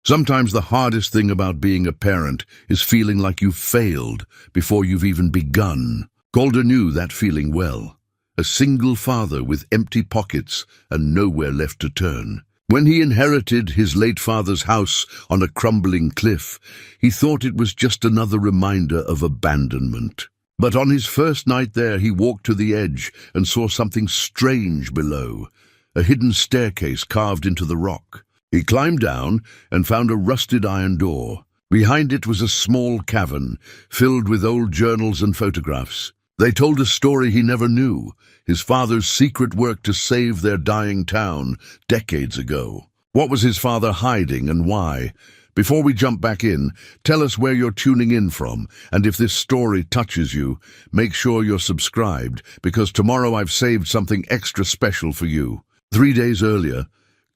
Sometimes the hardest thing about being a parent is feeling like you've failed before you've even begun. Calder knew that feeling well. A single father with empty pockets and nowhere left to turn. When he inherited his late father's house on a crumbling cliff, he thought it was just another reminder of abandonment. But on his first night there, he walked to the edge and saw something strange below, a hidden staircase carved into the rock. He climbed down and found a rusted iron door. Behind it was a small cavern, filled with old journals and photographs. They told a story he never knew, his father's secret work to save their dying town decades ago. What was his father hiding and why? Before we jump back in, tell us where you're tuning in from, and if this story touches you, make sure you're subscribed, because tomorrow I've saved something extra special for you. 3 days earlier,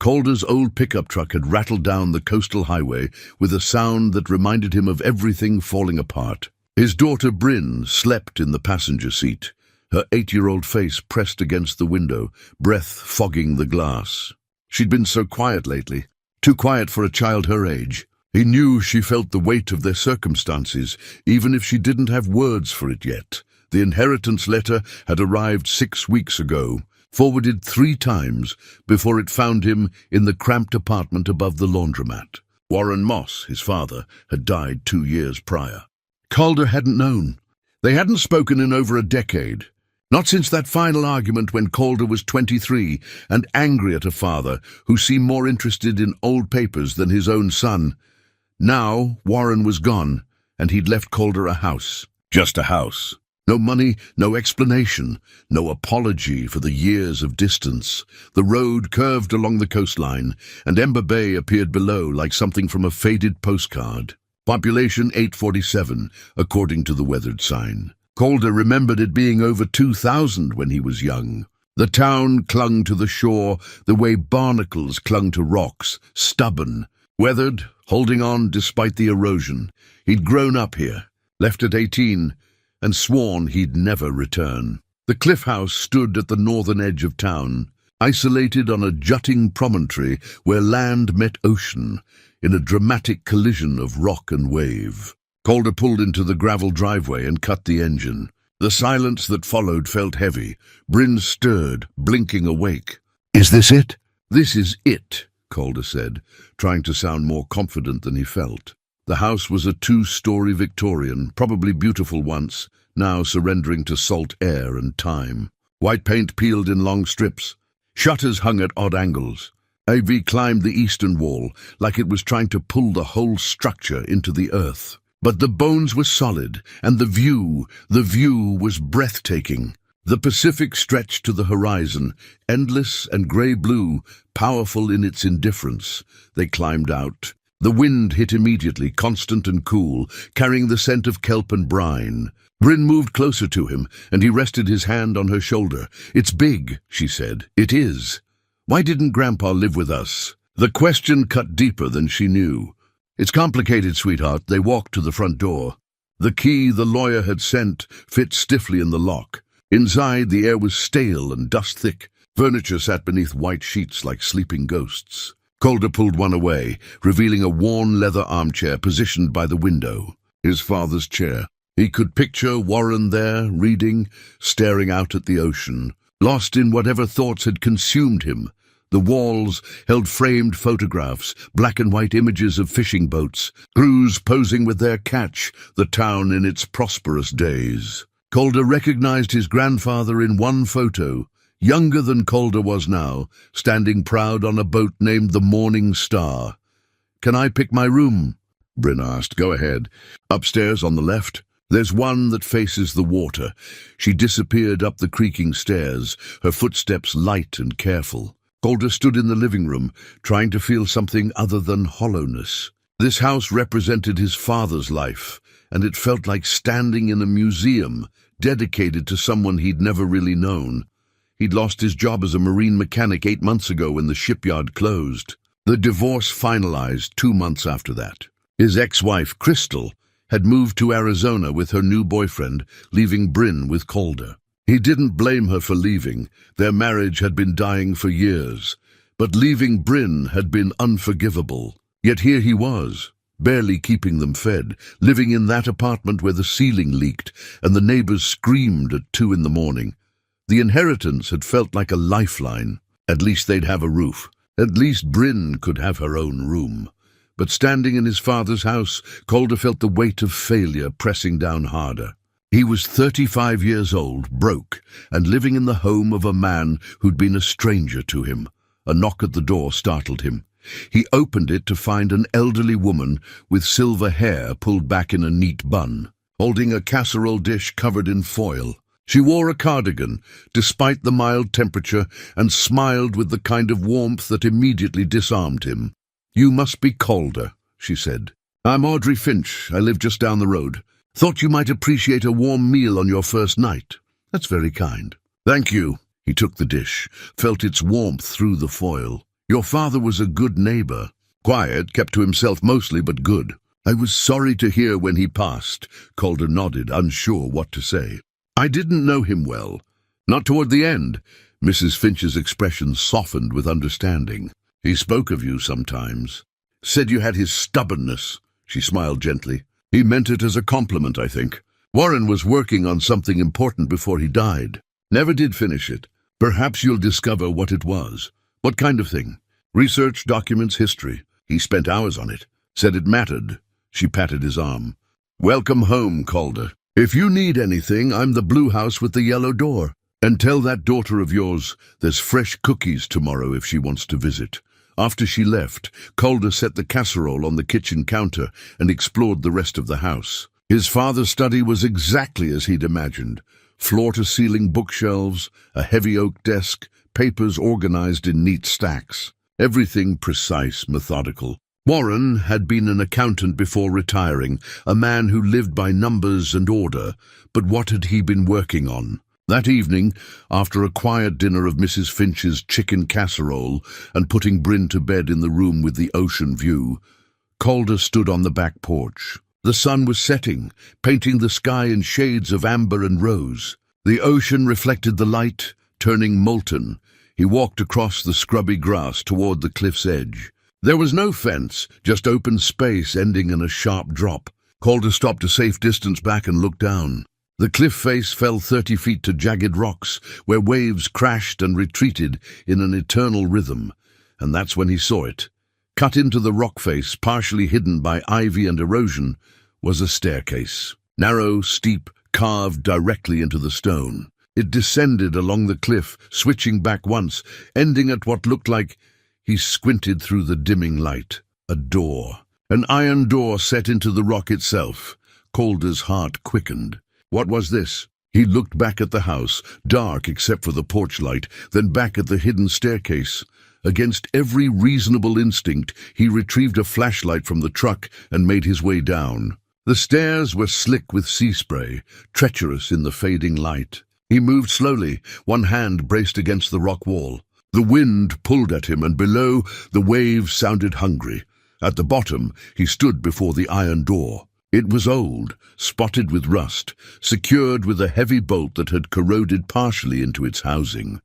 Calder's old pickup truck had rattled down the coastal highway with a sound that reminded him of everything falling apart. His daughter Bryn slept in the passenger seat, her 8-year-old face pressed against the window, breath fogging the glass. She'd been so quiet lately, too quiet for a child her age. He knew she felt the weight of their circumstances, even if she didn't have words for it yet. The inheritance letter had arrived 6 weeks ago, forwarded 3 times before it found him in the cramped apartment above the laundromat. Warren Moss, his father, had died 2 years prior. Calder hadn't known. They hadn't spoken in over a decade. Not since that final argument when Calder was 23 and angry at a father who seemed more interested in old papers than his own son. Now Warren was gone, and he'd left Calder a house. Just a house. No money, no explanation, no apology for the years of distance. The road curved along the coastline, and Ember Bay appeared below like something from a faded postcard. Population 847, according to the weathered sign. Calder remembered it being over 2,000 when he was young. The town clung to the shore the way barnacles clung to rocks, stubborn, weathered, holding on despite the erosion. He'd grown up here, left at 18, and sworn he'd never return. The cliff house stood at the northern edge of town, isolated on a jutting promontory where land met ocean, in a dramatic collision of rock and wave. Calder pulled into the gravel driveway and cut the engine. The silence that followed felt heavy. Bryn stirred, blinking awake. "Is this it?" "This is it," Calder said, trying to sound more confident than he felt. The house was a 2-story Victorian, probably beautiful once, now surrendering to salt air and time. White paint peeled in long strips. Shutters hung at odd angles. AV climbed the eastern wall, like it was trying to pull the whole structure into the earth. But the bones were solid, and the view was breathtaking. The Pacific stretched to the horizon, endless and grey-blue, powerful in its indifference. They climbed out. The wind hit immediately, constant and cool, carrying the scent of kelp and brine. Bryn moved closer to him, and he rested his hand on her shoulder. "It's big," she said. "It is. Why didn't Grandpa live with us?" The question cut deeper than she knew. "It's complicated, sweetheart." They walked to the front door. The key the lawyer had sent fit stiffly in the lock. Inside, the air was stale and dust-thick. Furniture sat beneath white sheets like sleeping ghosts. Calder pulled one away, revealing a worn leather armchair positioned by the window. His father's chair. He could picture Warren there, reading, staring out at the ocean, lost in whatever thoughts had consumed him. The walls held framed photographs, black and white images of fishing boats, crews posing with their catch, the town in its prosperous days. Calder recognized his grandfather in one photo, younger than Calder was now, standing proud on a boat named the Morning Star. "Can I pick my room?" Bryn asked. "Go ahead. Upstairs on the left. There's one that faces the water." She disappeared up the creaking stairs, her footsteps light and careful. Calder stood in the living room, trying to feel something other than hollowness. This house represented his father's life, and it felt like standing in a museum dedicated to someone he'd never really known. He'd lost his job as a marine mechanic 8 months ago when the shipyard closed. The divorce finalized 2 months after that. His ex-wife, Crystal, had moved to Arizona with her new boyfriend, leaving Bryn with Calder. He didn't blame her for leaving. Their marriage had been dying for years. But leaving Bryn had been unforgivable. Yet here he was, barely keeping them fed, living in that apartment where the ceiling leaked and the neighbors screamed at 2 in the morning. The inheritance had felt like a lifeline. At least they'd have a roof. At least Bryn could have her own room. But standing in his father's house, Calder felt the weight of failure pressing down harder. He was 35 years old, broke, and living in the home of a man who'd been a stranger to him. A knock at the door startled him. He opened it to find an elderly woman with silver hair pulled back in a neat bun, holding a casserole dish covered in foil. She wore a cardigan, despite the mild temperature, and smiled with the kind of warmth that immediately disarmed him. "You must be Calder," she said. "I'm Audrey Finch. I live just down the road. Thought you might appreciate a warm meal on your first night." "That's very kind." "Thank you." He took the dish, felt its warmth through the foil. "Your father was a good neighbor. Quiet, kept to himself mostly, but good." "I was sorry to hear when he passed." Calder nodded, unsure what to say. "I didn't know him well. Not toward the end." Mrs. Finch's expression softened with understanding. "He spoke of you sometimes. Said you had his stubbornness." She smiled gently. "He meant it as a compliment, I think. Warren was working on something important before he died. Never did finish it. Perhaps you'll discover what it was." "What kind of thing?" "Research, documents, history. He spent hours on it. Said it mattered." She patted his arm. "Welcome home, Calder. If you need anything, I'm the blue house with the yellow door. And tell that daughter of yours there's fresh cookies tomorrow if she wants to visit." After she left, Calder set the casserole on the kitchen counter and explored the rest of the house. His father's study was exactly as he'd imagined. Floor-to-ceiling bookshelves, a heavy oak desk, papers organized in neat stacks. Everything precise, methodical. Warren had been an accountant before retiring, a man who lived by numbers and order, but what had he been working on? That evening, after a quiet dinner of Mrs. Finch's chicken casserole and putting Bryn to bed in the room with the ocean view, Calder stood on the back porch. The sun was setting, painting the sky in shades of amber and rose. The ocean reflected the light, turning molten. He walked across the scrubby grass toward the cliff's edge. There was no fence, just open space ending in a sharp drop. Calder stopped a safe distance back and looked down. The cliff face fell 30 feet to jagged rocks, where waves crashed and retreated in an eternal rhythm. And that's when he saw it. Cut into the rock face, partially hidden by ivy and erosion, was a staircase. Narrow, steep, carved directly into the stone. It descended along the cliff, switching back once, ending at what looked like... He squinted through the dimming light. A door. An iron door set into the rock itself. Calder's heart quickened. What was this? He looked back at the house, dark except for the porch light, then back at the hidden staircase. Against every reasonable instinct, he retrieved a flashlight from the truck and made his way down. The stairs were slick with sea spray, treacherous in the fading light. He moved slowly, one hand braced against the rock wall. The wind pulled at him, and below, the waves sounded hungry. At the bottom, he stood before the iron door. It was old, spotted with rust, secured with a heavy bolt that had corroded partially into its housing.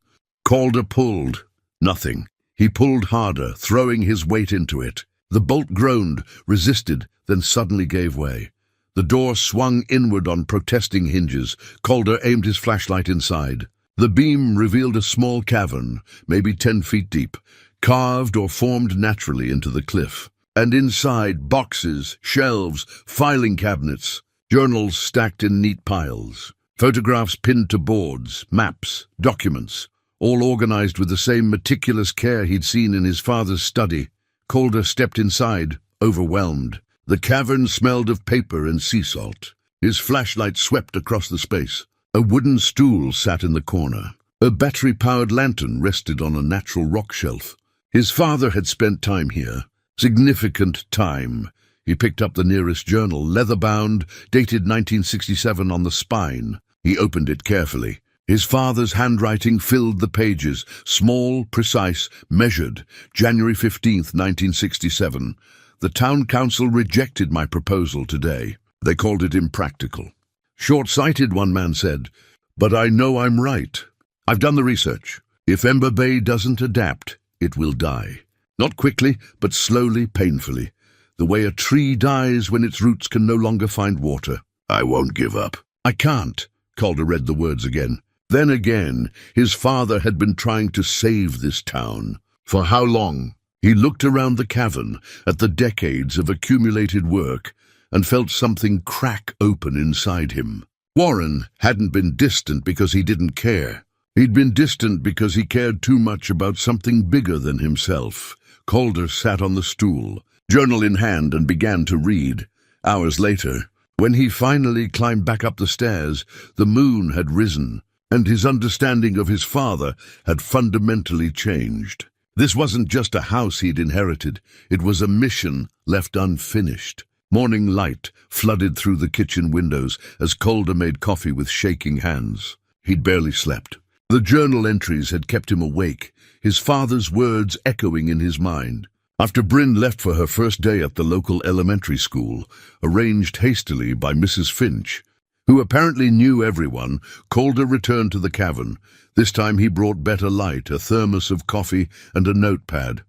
Calder pulled. Nothing. He pulled harder, throwing his weight into it. The bolt groaned, resisted, then suddenly gave way. The door swung inward on protesting hinges. Calder aimed his flashlight inside. The beam revealed a small cavern, maybe 10 feet deep, carved or formed naturally into the cliff. And inside, boxes, shelves, filing cabinets, journals stacked in neat piles, photographs pinned to boards, maps, documents, all organized with the same meticulous care he'd seen in his father's study. Calder stepped inside, overwhelmed. The cavern smelled of paper and sea salt. His flashlight swept across the space. A wooden stool sat in the corner. A battery-powered lantern rested on a natural rock shelf. His father had spent time here. Significant time. He picked up the nearest journal, leather-bound, dated 1967 on the spine. He opened it carefully. His father's handwriting filled the pages, small, precise, measured. January 15th, 1967. The town council rejected my proposal today. They called it impractical. Short-sighted, one man said, but I know I'm right. I've done the research. If Ember Bay doesn't adapt, it will die. Not quickly, but slowly, painfully. The way a tree dies when its roots can no longer find water. I won't give up. I can't. Calder read the words again. Then again, his father had been trying to save this town. For how long? He looked around the cavern at the decades of accumulated work and felt something crack open inside him. Warren hadn't been distant because he didn't care. He'd been distant because he cared too much about something bigger than himself. Calder sat on the stool, journal in hand, and began to read. Hours later, when he finally climbed back up the stairs, the moon had risen, and his understanding of his father had fundamentally changed. This wasn't just a house he'd inherited, it was a mission left unfinished. Morning light flooded through the kitchen windows as Calder made coffee with shaking hands. He'd barely slept. The journal entries had kept him awake, his father's words echoing in his mind. After Bryn left for her first day at the local elementary school, arranged hastily by Mrs. Finch, who apparently knew everyone, Calder returned to the cavern. This time he brought better light, a thermos of coffee and a notepad.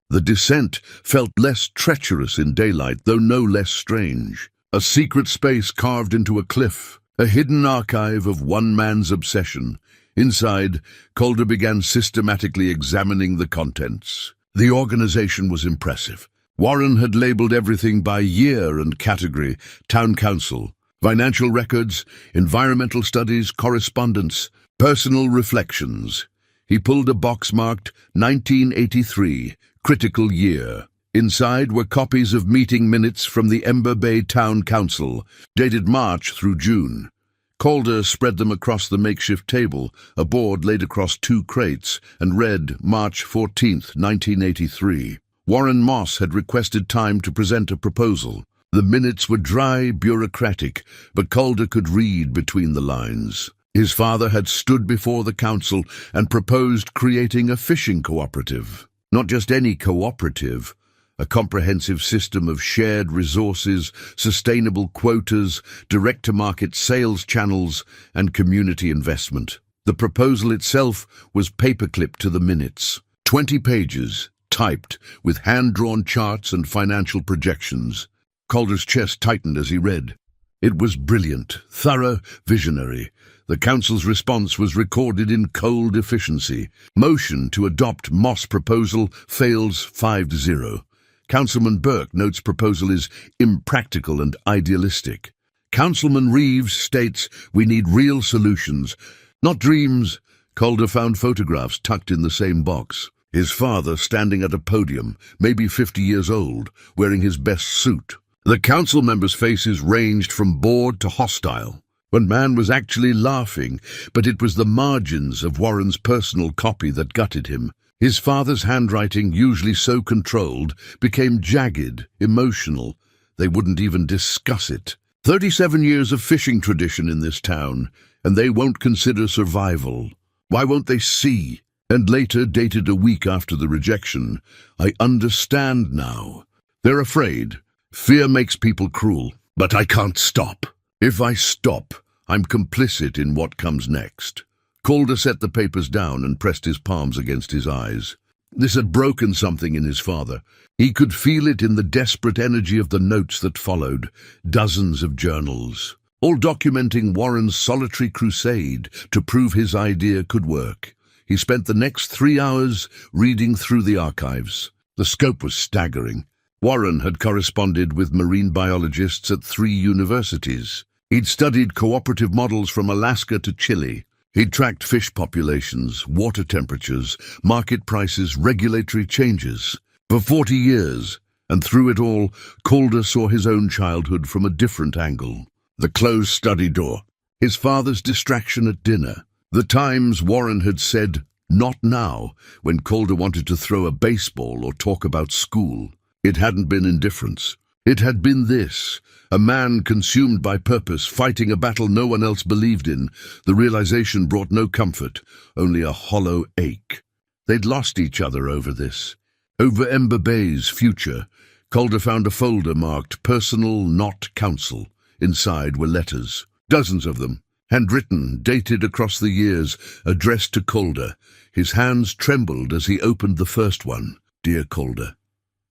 The descent felt less treacherous in daylight, though no less strange. A secret space carved into a cliff, a hidden archive of one man's obsession. Inside, Calder began systematically examining the contents. The organization was impressive. Warren had labeled everything by year and category: town council, financial records, environmental studies, correspondence, personal reflections. He pulled a box marked 1983, critical year. Inside were copies of meeting minutes from the Ember Bay Town Council, dated March through June. Calder spread them across the makeshift table, a board laid across two crates, and read March 14th, 1983. Warren Moss had requested time to present a proposal. The minutes were dry, bureaucratic, but Calder could read between the lines. His father had stood before the council and proposed creating a fishing cooperative. Not just any cooperative, a comprehensive system of shared resources, sustainable quotas, direct-to-market sales channels, and community investment. The proposal itself was paperclipped to the minutes. 20 pages, typed, with hand-drawn charts and financial projections. Calder's chest tightened as he read. It was brilliant, thorough, visionary. The council's response was recorded in cold efficiency. Motion to adopt Moss proposal fails 5-0. Councilman Burke notes proposal is impractical and idealistic. Councilman Reeves states we need real solutions, not dreams. Calder found photographs tucked in the same box. His father standing at a podium, maybe 50 years old, wearing his best suit. The council members' faces ranged from bored to hostile. One man was actually laughing, but it was the margins of Warren's personal copy that gutted him. His father's handwriting, usually so controlled, became jagged, emotional. They wouldn't even discuss it. 37 years of fishing tradition in this town, and they won't consider survival. Why won't they see? And later, dated a week after the rejection, I understand now. They're afraid. Fear makes people cruel. But I can't stop. If I stop, I'm complicit in what comes next. Calder set the papers down and pressed his palms against his eyes. This had broken something in his father. He could feel it in the desperate energy of the notes that followed, dozens of journals, all documenting Warren's solitary crusade to prove his idea could work. He spent the next 3 hours reading through the archives. The scope was staggering. Warren had corresponded with marine biologists at 3 universities. He'd studied cooperative models from Alaska to Chile. He'd tracked fish populations, water temperatures, market prices, regulatory changes. For 40 years, and through it all, Calder saw his own childhood from a different angle. The closed study door, his father's distraction at dinner, the times Warren had said, "Not now," when Calder wanted to throw a baseball or talk about school. It hadn't been indifference. It had been this. A man consumed by purpose, fighting a battle no one else believed in. The realization brought no comfort, only a hollow ache. They'd lost each other over this. Over Ember Bay's future, Calder found a folder marked Personal, Not Council. Inside were letters, dozens of them, handwritten, dated across the years, addressed to Calder. His hands trembled as he opened the first one. Dear Calder,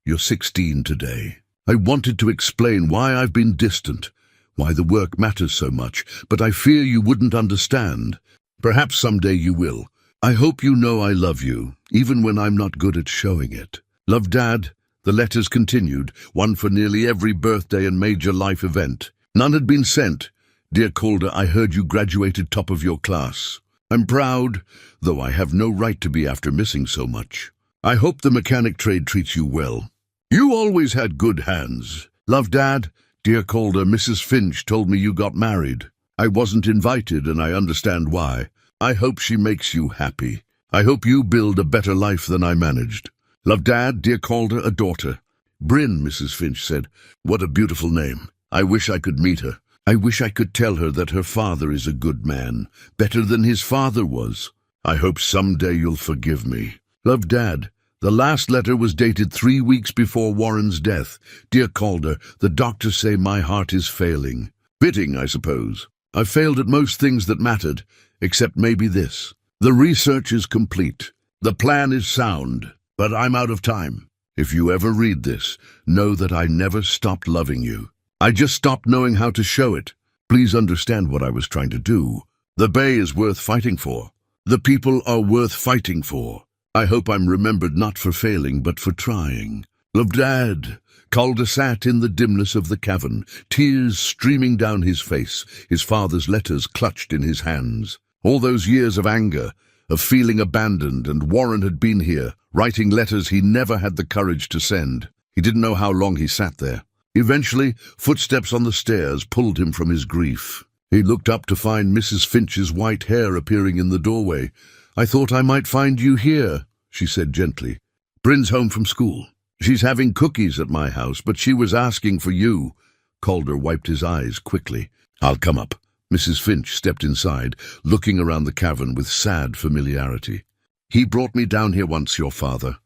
you're 16 today. I wanted to explain why I've been distant, why the work matters so much, but I fear you wouldn't understand. Perhaps someday you will. I hope you know I love you, even when I'm not good at showing it. Love, Dad. The letters continued, one for nearly every birthday and major life event. None had been sent. Dear Calder, I heard you graduated top of your class. I'm proud, though I have no right to be after missing so much. I hope the mechanic trade treats you well. You always had good hands. Love, Dad. Dear Calder, Mrs. Finch told me you got married. I wasn't invited, and I understand why. I hope she makes you happy. I hope you build a better life than I managed. Love, Dad. Dear Calder, a daughter. Bryn, Mrs. Finch said. What a beautiful name. I wish I could meet her. I wish I could tell her that her father is a good man, better than his father was. I hope someday you'll forgive me. Love, Dad. The last letter was dated 3 weeks before Warren's death. Dear Calder, the doctors say my heart is failing. Fitting, I suppose. I've failed at most things that mattered, except maybe this. The research is complete. The plan is sound, but I'm out of time. If you ever read this, know that I never stopped loving you. I just stopped knowing how to show it. Please understand what I was trying to do. The Bay is worth fighting for. The people are worth fighting for. I hope I'm remembered not for failing, but for trying. Love, Dad. Calder sat in the dimness of the cavern, tears streaming down his face, his father's letters clutched in his hands. All those years of anger, of feeling abandoned, and Warren had been here, writing letters he never had the courage to send. He didn't know how long he sat there. Eventually, footsteps on the stairs pulled him from his grief. He looked up to find Mrs. Finch's white hair appearing in the doorway. I thought I might find you here, she said gently. Bryn's home from school. She's having cookies at my house, but she was asking for you. Calder wiped his eyes quickly. I'll come up. Mrs. Finch stepped inside, looking around the cavern with sad familiarity. He brought me down here once, your father.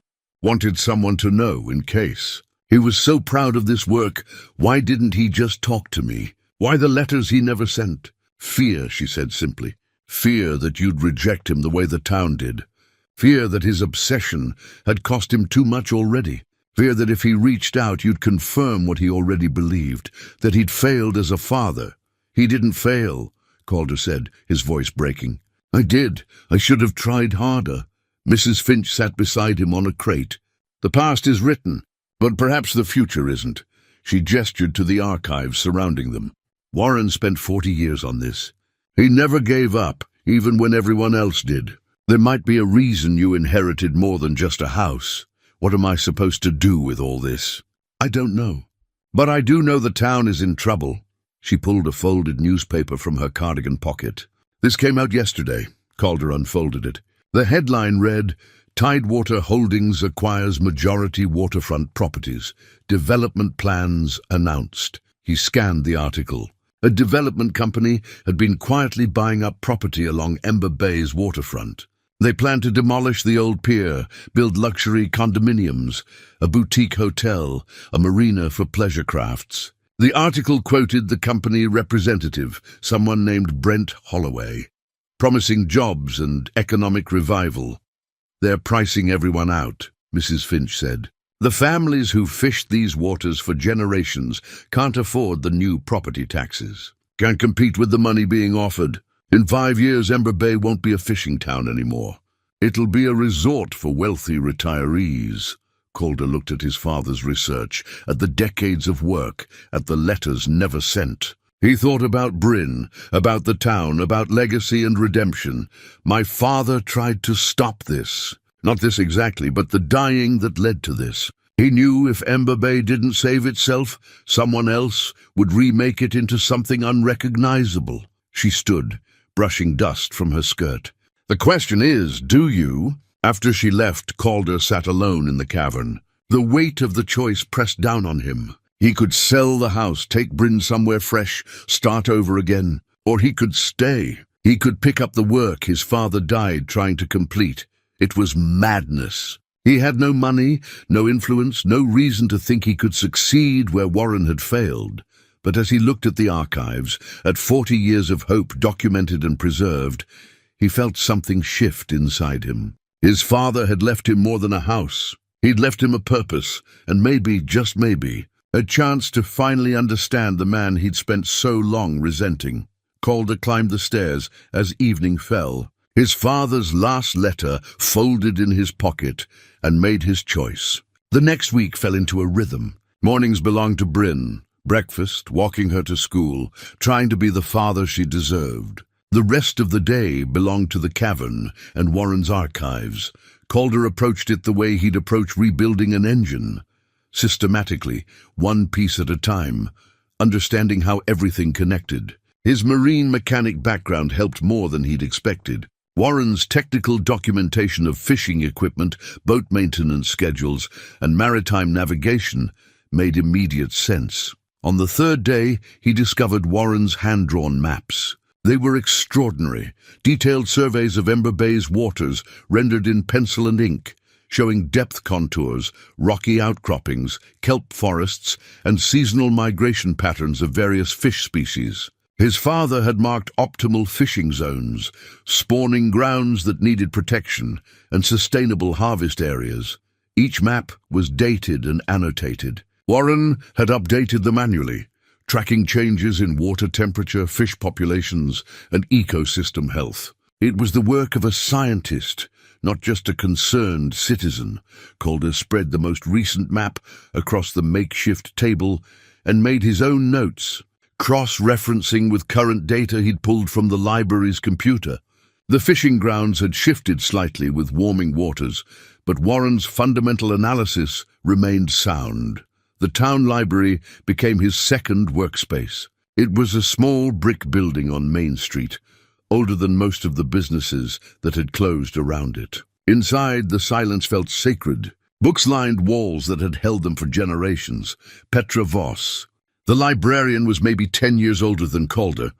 Wanted someone to know, in case. He was so proud of this work. Why didn't he just talk to me? Why the letters he never sent? Fear, she said simply. Fear that you'd reject him the way the town did. Fear that his obsession had cost him too much already. Fear that if he reached out, you'd confirm what he already believed, that he'd failed as a father. He didn't fail, Calder said, his voice breaking. I did. I should have tried harder. Mrs. Finch sat beside him on a crate. The past is written, but perhaps the future isn't. She gestured to the archives surrounding them. Warren spent 40 years on this. He never gave up, even when everyone else did. There might be a reason you inherited more than just a house. What am I supposed to do with all this? I don't know. But I do know the town is in trouble. She pulled a folded newspaper from her cardigan pocket. This came out yesterday. Calder unfolded it. The headline read, Tidewater Holdings acquires majority waterfront properties. Development plans announced. He scanned the article. A development company had been quietly buying up property along Ember Bay's waterfront. They planned to demolish the old pier, build luxury condominiums, a boutique hotel, a marina for pleasure crafts. The article quoted the company representative, someone named Brent Holloway, promising jobs and economic revival. They're pricing everyone out, Mrs. Finch said. The families who fished these waters for generations can't afford the new property taxes. Can't compete with the money being offered. In 5 years, Ember Bay won't be a fishing town anymore. It'll be a resort for wealthy retirees. Calder looked at his father's research, at the decades of work, at the letters never sent. He thought about Bryn, about the town, about legacy and redemption. My father tried to stop this. Not this exactly, but the dying that led to this. He knew if Ember Bay didn't save itself, someone else would remake it into something unrecognizable. She stood, brushing dust from her skirt. The question is, do you? After she left, Calder sat alone in the cavern. The weight of the choice pressed down on him. He could sell the house, take Bryn somewhere fresh, start over again. Or he could stay. He could pick up the work his father died trying to complete. It was madness. He had no money, no influence, no reason to think he could succeed where Warren had failed. But as he looked at the archives, at 40 years of hope documented and preserved, he felt something shift inside him. His father had left him more than a house. He'd left him a purpose, and maybe, just maybe, a chance to finally understand the man he'd spent so long resenting. Calder climbed the stairs as evening fell, his father's last letter folded in his pocket, and made his choice. The next week fell into a rhythm. Mornings belonged to Bryn. Breakfast, walking her to school, trying to be the father she deserved. The rest of the day belonged to the cavern and Warren's archives. Calder approached it the way he'd approach rebuilding an engine. Systematically, one piece at a time, understanding how everything connected. His marine mechanic background helped more than he'd expected. Warren's technical documentation of fishing equipment, boat maintenance schedules, and maritime navigation made immediate sense. On the third day, he discovered Warren's hand-drawn maps. They were extraordinary, detailed surveys of Ember Bay's waters rendered in pencil and ink, showing depth contours, rocky outcroppings, kelp forests, and seasonal migration patterns of various fish species. His father had marked optimal fishing zones, spawning grounds that needed protection, and sustainable harvest areas. Each map was dated and annotated. Warren had updated them manually, tracking changes in water temperature, fish populations, and ecosystem health. It was the work of a scientist, not just a concerned citizen. Calder spread the most recent map across the makeshift table and made his own notes, cross-referencing with current data he'd pulled from the library's computer. The fishing grounds had shifted slightly with warming waters, but Warren's fundamental analysis remained sound. The town library became his second workspace. It was a small brick building on Main Street, older than most of the businesses that had closed around it. Inside, the silence felt sacred. Books lined walls that had held them for generations. Petra Voss. The librarian was maybe 10 years older than Calder,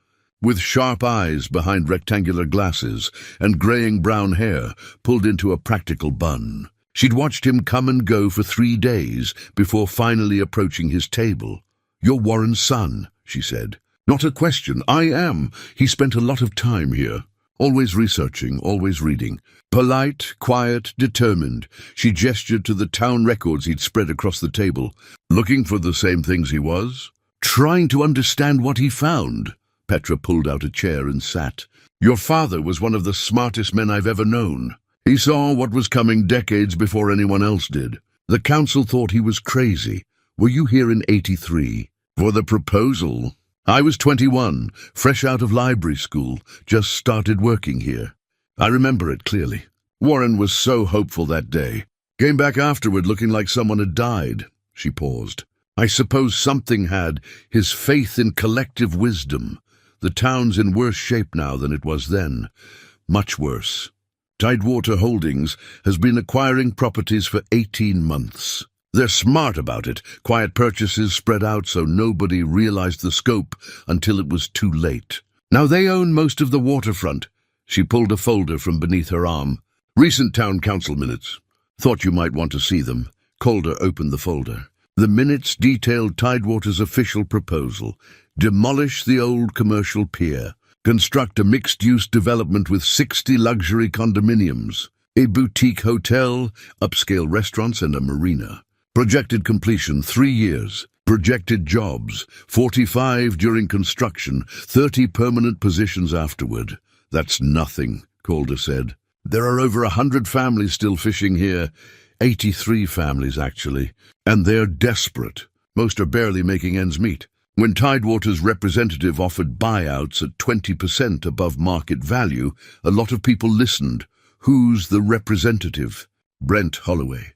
with sharp eyes behind rectangular glasses and graying brown hair pulled into a practical bun. She'd watched him come and go for 3 days before finally approaching his table. "You're Warren's son," she said. "Not a question. I am. He spent a lot of time here. Always researching, always reading. Polite, quiet, determined." She gestured to the town records he'd spread across the table. "Looking for the same things he was? Trying to understand what he found." Petra pulled out a chair and sat. "Your father was one of the smartest men I've ever known. He saw what was coming decades before anyone else did. The council thought he was crazy. Were you here in '83? For the proposal? I was 21, fresh out of library school, just started working here. I remember it clearly. Warren was so hopeful that day. Came back afterward looking like someone had died." She paused. "I suppose something had. His faith in collective wisdom. The town's in worse shape now than it was then. Much worse. Tidewater Holdings has been acquiring properties for 18 months. They're smart about it. Quiet purchases spread out so nobody realized the scope until it was too late. Now they own most of the waterfront." She pulled a folder from beneath her arm. "Recent town council minutes. Thought you might want to see them." Calder opened the folder. The minutes detailed Tidewater's official proposal. Demolish the old commercial pier. Construct a mixed-use development with 60 luxury condominiums, a boutique hotel, upscale restaurants, and a marina. Projected completion 3 years. Projected jobs 45 during construction, 30 permanent positions afterward. "That's nothing," Calder said. "There are over 100 families still fishing here. 83 families, actually. And they're desperate. Most are barely making ends meet. When Tidewater's representative offered buyouts at 20% above market value, a lot of people listened. Who's the representative? Brent Holloway.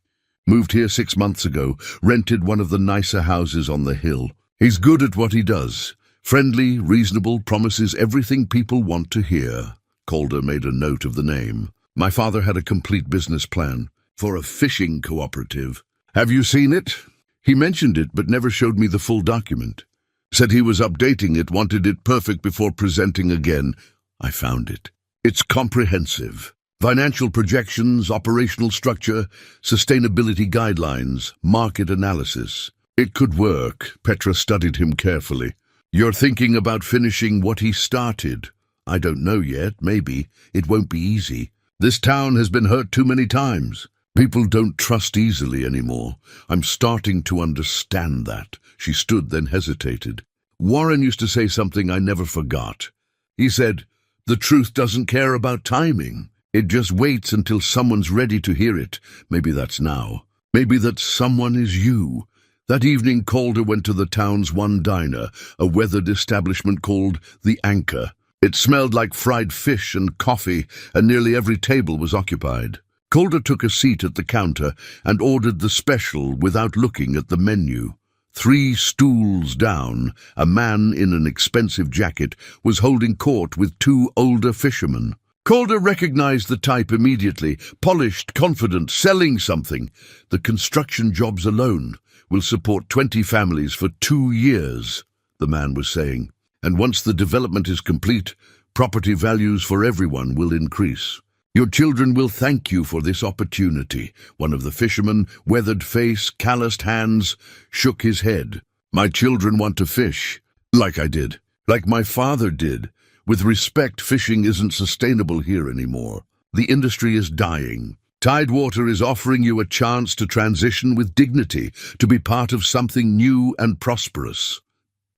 Moved here 6 months ago, rented one of the nicer houses on the hill. He's good at what he does. Friendly, reasonable, promises everything people want to hear." Calder made a note of the name. "My father had a complete business plan for a fishing cooperative. Have you seen it?" "He mentioned it, but never showed me the full document. Said he was updating it, wanted it perfect before presenting again. I found it. It's comprehensive. Financial projections, operational structure, sustainability guidelines, market analysis. It could work." Petra studied him carefully. "You're thinking about finishing what he started?" "I don't know yet. Maybe. It won't be easy. This town has been hurt too many times. People don't trust easily anymore. I'm starting to understand that. She stood, then hesitated. Warren used to say something I never forgot. He said, "The truth doesn't care about timing. It just waits until someone's ready to hear it." Maybe that's now. Maybe that someone is you. That evening, Calder went to the town's one diner, a weathered establishment called The Anchor. It smelled like fried fish and coffee, and nearly every table was occupied. Calder took a seat at the counter and ordered the special without looking at the menu. 3 stools down, a man in an expensive jacket was holding court with 2 older fishermen. Calder recognized the type immediately, polished, confident, selling something. The construction jobs alone will support 20 families for 2 years, the man was saying. And once the development is complete, property values for everyone will increase. Your children will thank you for this opportunity. One of the fishermen, weathered face, calloused hands, shook his head. My children want to fish, like I did, like my father did. With respect, fishing isn't sustainable here anymore. The industry is dying. Tidewater is offering you a chance to transition with dignity, to be part of something new and prosperous.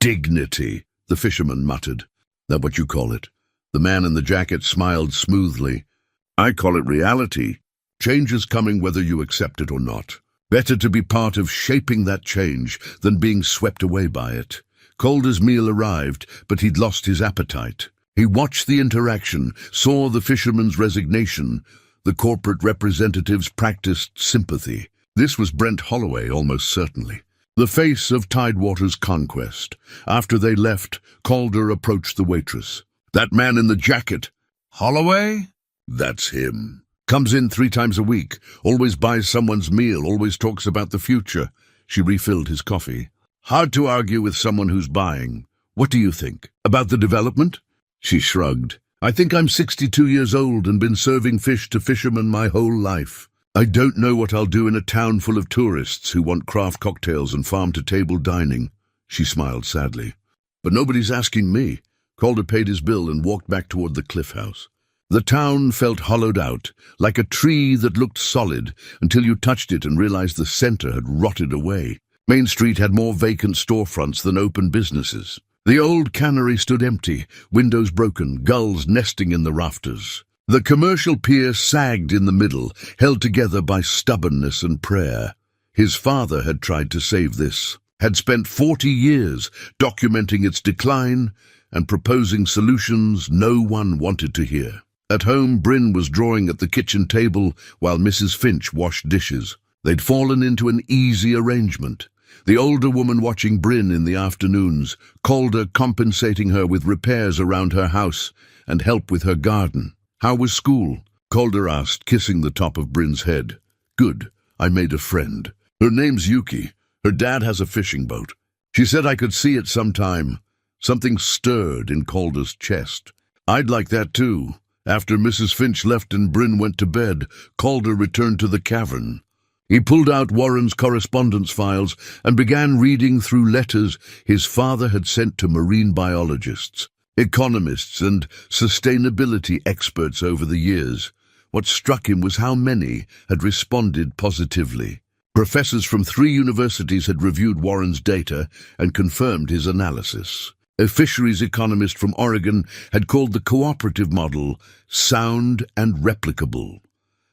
Dignity, the fisherman muttered. That what you call it? The man in the jacket smiled smoothly. I call it reality. Change is coming whether you accept it or not. Better to be part of shaping that change than being swept away by it. Calder's meal arrived, but he'd lost his appetite. He watched the interaction, saw the fisherman's resignation. The corporate representatives practiced sympathy. This was Brent Holloway, almost certainly. The face of Tidewater's conquest. After they left, Calder approached the waitress. That man in the jacket. Holloway? That's him. Comes in 3 times a week, always buys someone's meal, always talks about the future. She refilled his coffee. Hard to argue with someone who's buying. What do you think? About the development? She shrugged. I think I'm 62 years old and been serving fish to fishermen my whole life. I don't know what I'll do in a town full of tourists who want craft cocktails and farm-to-table dining. She smiled sadly. But nobody's asking me. Calder paid his bill and walked back toward the cliff house. The town felt hollowed out, like a tree that looked solid until you touched it and realized the center had rotted away. Main Street had more vacant storefronts than open businesses. The old cannery stood empty, windows broken, gulls nesting in the rafters. The commercial pier sagged in the middle, held together by stubbornness and prayer. His father had tried to save this, had spent 40 years documenting its decline and proposing solutions no one wanted to hear. At home, Bryn was drawing at the kitchen table while Mrs. Finch washed dishes. They'd fallen into an easy arrangement. The older woman watching Bryn in the afternoons, Calder compensating her with repairs around her house and help with her garden. How was school? Calder asked, kissing the top of Bryn's head. Good. I made a friend. Her name's Yuki. Her dad has a fishing boat. She said I could see it sometime. Something stirred in Calder's chest. I'd like that too. After Mrs. Finch left and Bryn went to bed, Calder returned to the cavern. He pulled out Warren's correspondence files and began reading through letters his father had sent to marine biologists, economists, and sustainability experts over the years. What struck him was how many had responded positively. Professors from 3 universities had reviewed Warren's data and confirmed his analysis. A fisheries economist from Oregon had called the cooperative model sound and replicable.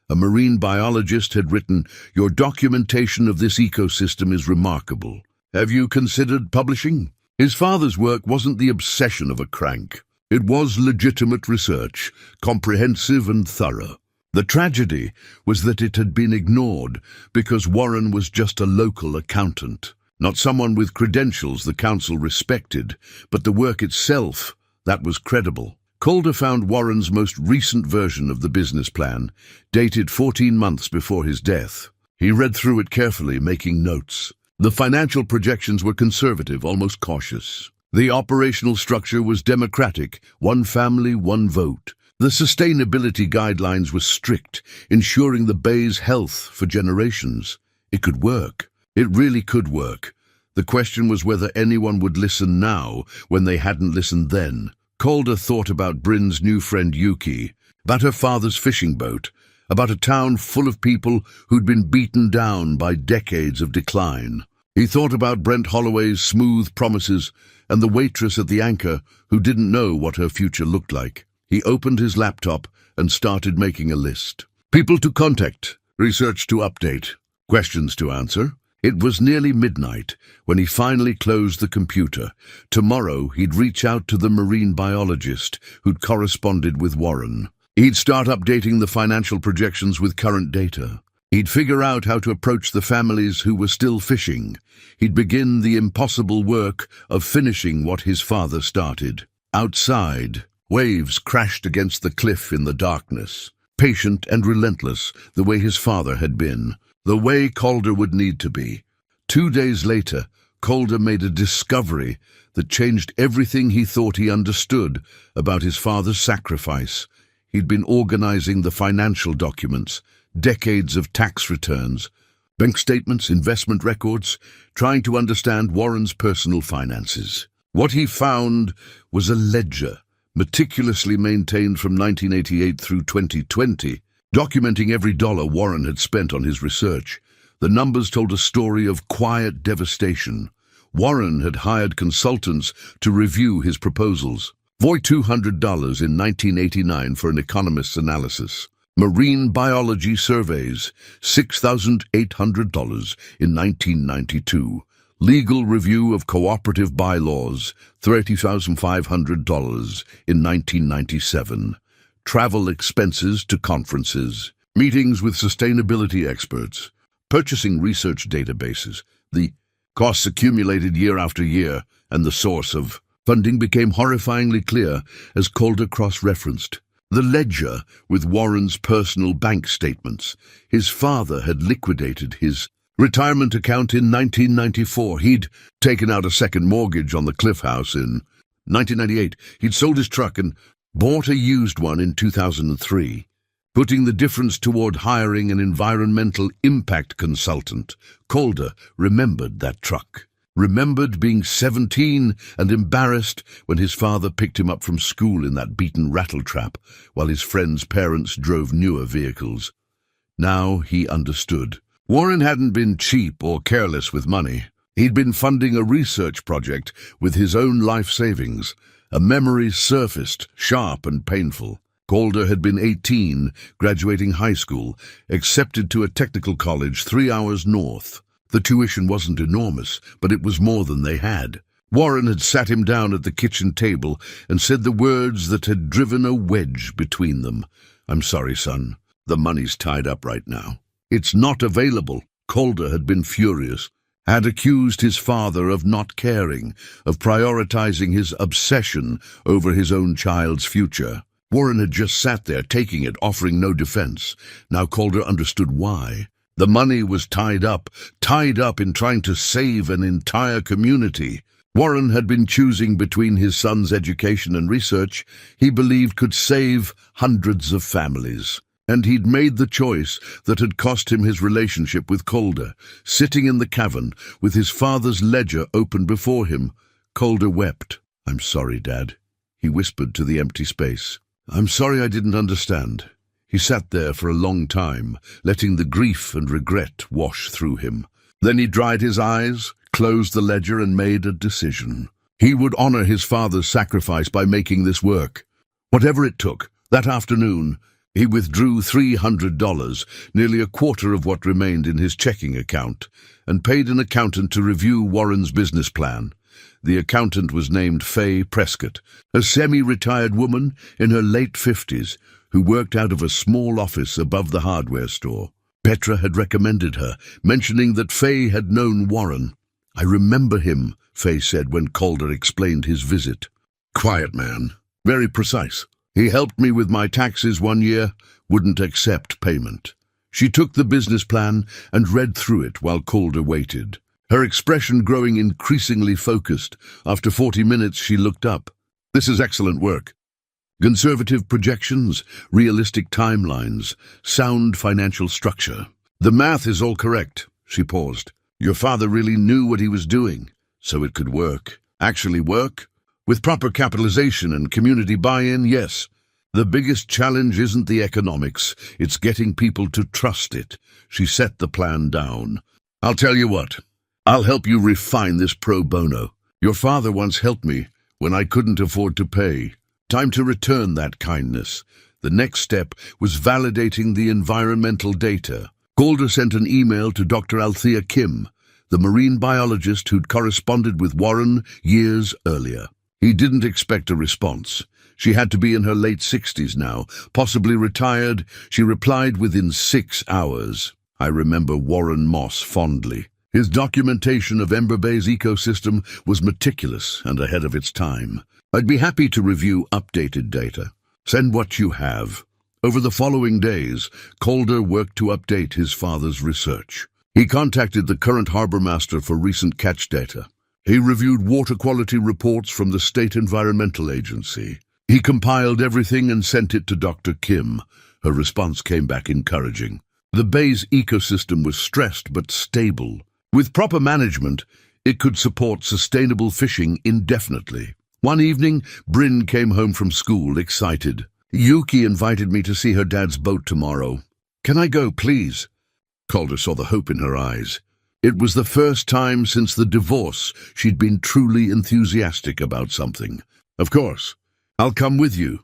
A marine biologist had written, "Your documentation of this ecosystem is remarkable. Have you considered publishing?" His father's work wasn't the obsession of a crank. It was legitimate research, comprehensive and thorough. The tragedy was that it had been ignored because Warren was just a local accountant. Not someone with credentials the council respected, but the work itself, that was credible. Calder found Warren's most recent version of the business plan, dated 14 months before his death. He read through it carefully, making notes. The financial projections were conservative, almost cautious. The operational structure was democratic, 1 family, 1 vote. The sustainability guidelines were strict, ensuring the bay's health for generations. It could work. It really could work. The question was whether anyone would listen now when they hadn't listened then. Calder thought about Bryn's new friend Yuki, about her father's fishing boat, about a town full of people who'd been beaten down by decades of decline. He thought about Brent Holloway's smooth promises and the waitress at the Anchor who didn't know what her future looked like. He opened his laptop and started making a list. People to contact, research to update, questions to answer. It was nearly midnight when he finally closed the computer. Tomorrow he'd reach out to the marine biologist who'd corresponded with Warren. He'd start updating the financial projections with current data. He'd figure out how to approach the families who were still fishing. He'd begin the impossible work of finishing what his father started. Outside, waves crashed against the cliff in the darkness, patient and relentless the way his father had been, the way Calder would need to be. 2 days later, Calder made a discovery that changed everything he thought he understood about his father's sacrifice. He'd been organizing the financial documents, decades of tax returns, bank statements, investment records, trying to understand Warren's personal finances. What he found was a ledger, meticulously maintained from 1988 through 2020, documenting every dollar Warren had spent on his research. The numbers told a story of quiet devastation. Warren had hired consultants to review his proposals. $200 in 1989 for an economist's analysis. Marine biology surveys, $6,800 in 1992. Legal review of cooperative bylaws, $30,500 in 1997. Travel expenses to conferences. Meetings with sustainability experts. Purchasing research databases. The costs accumulated year after year, and the source of funding became horrifyingly clear as Calder cross-referenced. The ledger with Warren's personal bank statements. His father had liquidated his retirement account in 1994. He'd taken out a second mortgage on the Cliff House in 1998. He'd sold his truck and bought a used one in 2003, putting the difference toward hiring an environmental impact consultant. Calder remembered that truck. Remembered being 17 and embarrassed when his father picked him up from school in that beaten rattletrap while his friends' parents drove newer vehicles. Now he understood. Warren hadn't been cheap or careless with money. He'd been funding a research project with his own life savings. A memory surfaced, sharp and painful. Calder had been 18, graduating high school, accepted to a technical college 3 hours north. The tuition wasn't enormous, but it was more than they had. Warren had sat him down at the kitchen table and said the words that had driven a wedge between them. "I'm sorry, son. The money's tied up right now. It's not available." Calder had been furious, had accused his father of not caring, of prioritizing his obsession over his own child's future. Warren had just sat there, taking it, offering no defense. Now Calder understood why. The money was tied up in trying to save an entire community. Warren had been choosing between his son's education and research he believed could save hundreds of families. And he'd made the choice that had cost him his relationship with Calder. Sitting in the cavern, with his father's ledger open before him, Calder wept. "I'm sorry, Dad," he whispered to the empty space. "I'm sorry I didn't understand." He sat there for a long time, letting the grief and regret wash through him. Then he dried his eyes, closed the ledger, and made a decision. He would honor his father's sacrifice by making this work. Whatever it took. That afternoon, he withdrew $300, nearly a quarter of what remained in his checking account, and paid an accountant to review Warren's business plan. The accountant was named Faye Prescott, a semi-retired woman in her late 50s, who worked out of a small office above the hardware store. Petra had recommended her, mentioning that Faye had known Warren. "I remember him," Faye said when Calder explained his visit. "Quiet man, very precise. He helped me with my taxes 1 year, wouldn't accept payment." She took the business plan and read through it while Calder waited, her expression growing increasingly focused. After 40 minutes, she looked up. "This is excellent work. Conservative projections, realistic timelines, sound financial structure. The math is all correct." She paused. "Your father really knew what he was doing, so it could work." "Actually work? With proper capitalization and community buy-in, yes. The biggest challenge isn't the economics, it's getting people to trust it. She set the plan down. I'll tell you what, I'll help you refine this pro bono. Your father once helped me when I couldn't afford to pay. Time to return that kindness. The next step was validating the environmental data. Calder sent an email to Dr. Althea Kim, the marine biologist who'd corresponded with Warren years earlier. He didn't expect a response. She had to be in her late 60s now, possibly retired. She replied within 6 hours. I remember Warren Moss fondly. His documentation of Ember Bay's ecosystem was meticulous and ahead of its time. I'd be happy to review updated data. Send what you have. Over the following days, Calder worked to update his father's research. He contacted the current harbor master for recent catch data. He reviewed water quality reports from the State Environmental Agency. He compiled everything and sent it to Dr. Kim. Her response came back encouraging. The bay's ecosystem was stressed but stable. With proper management, it could support sustainable fishing indefinitely. One evening, Bryn came home from school excited. Yuki invited me to see her dad's boat tomorrow. Can I go, please? Calder saw the hope in her eyes. It was the first time since the divorce she'd been truly enthusiastic about something. Of course, I'll come with you.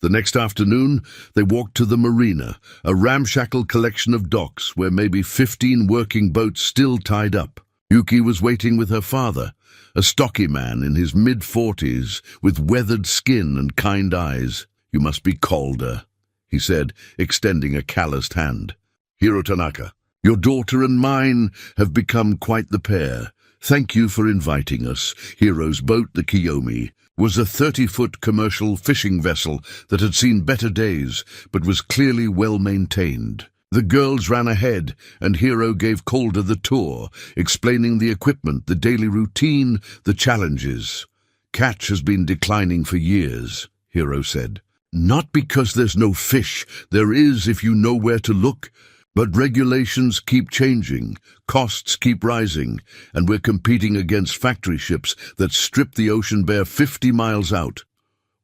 The next afternoon, they walked to the marina, a ramshackle collection of docks where maybe 15 working boats still tied up. Yuki was waiting with her father, a stocky man in his mid-40s with weathered skin and kind eyes. You must be Calder, he said, extending a calloused hand. Hiro Tanaka, your daughter and mine have become quite the pair. Thank you for inviting us. Hiro's boat, the Kiyomi, was a 30-foot commercial fishing vessel that had seen better days, but was clearly well-maintained. The girls ran ahead, and Hiro gave Calder the tour, explaining the equipment, the daily routine, the challenges. Catch has been declining for years, Hiro said. Not because there's no fish, there is if you know where to look. But regulations keep changing, costs keep rising, and we're competing against factory ships that strip the ocean bare 50 miles out.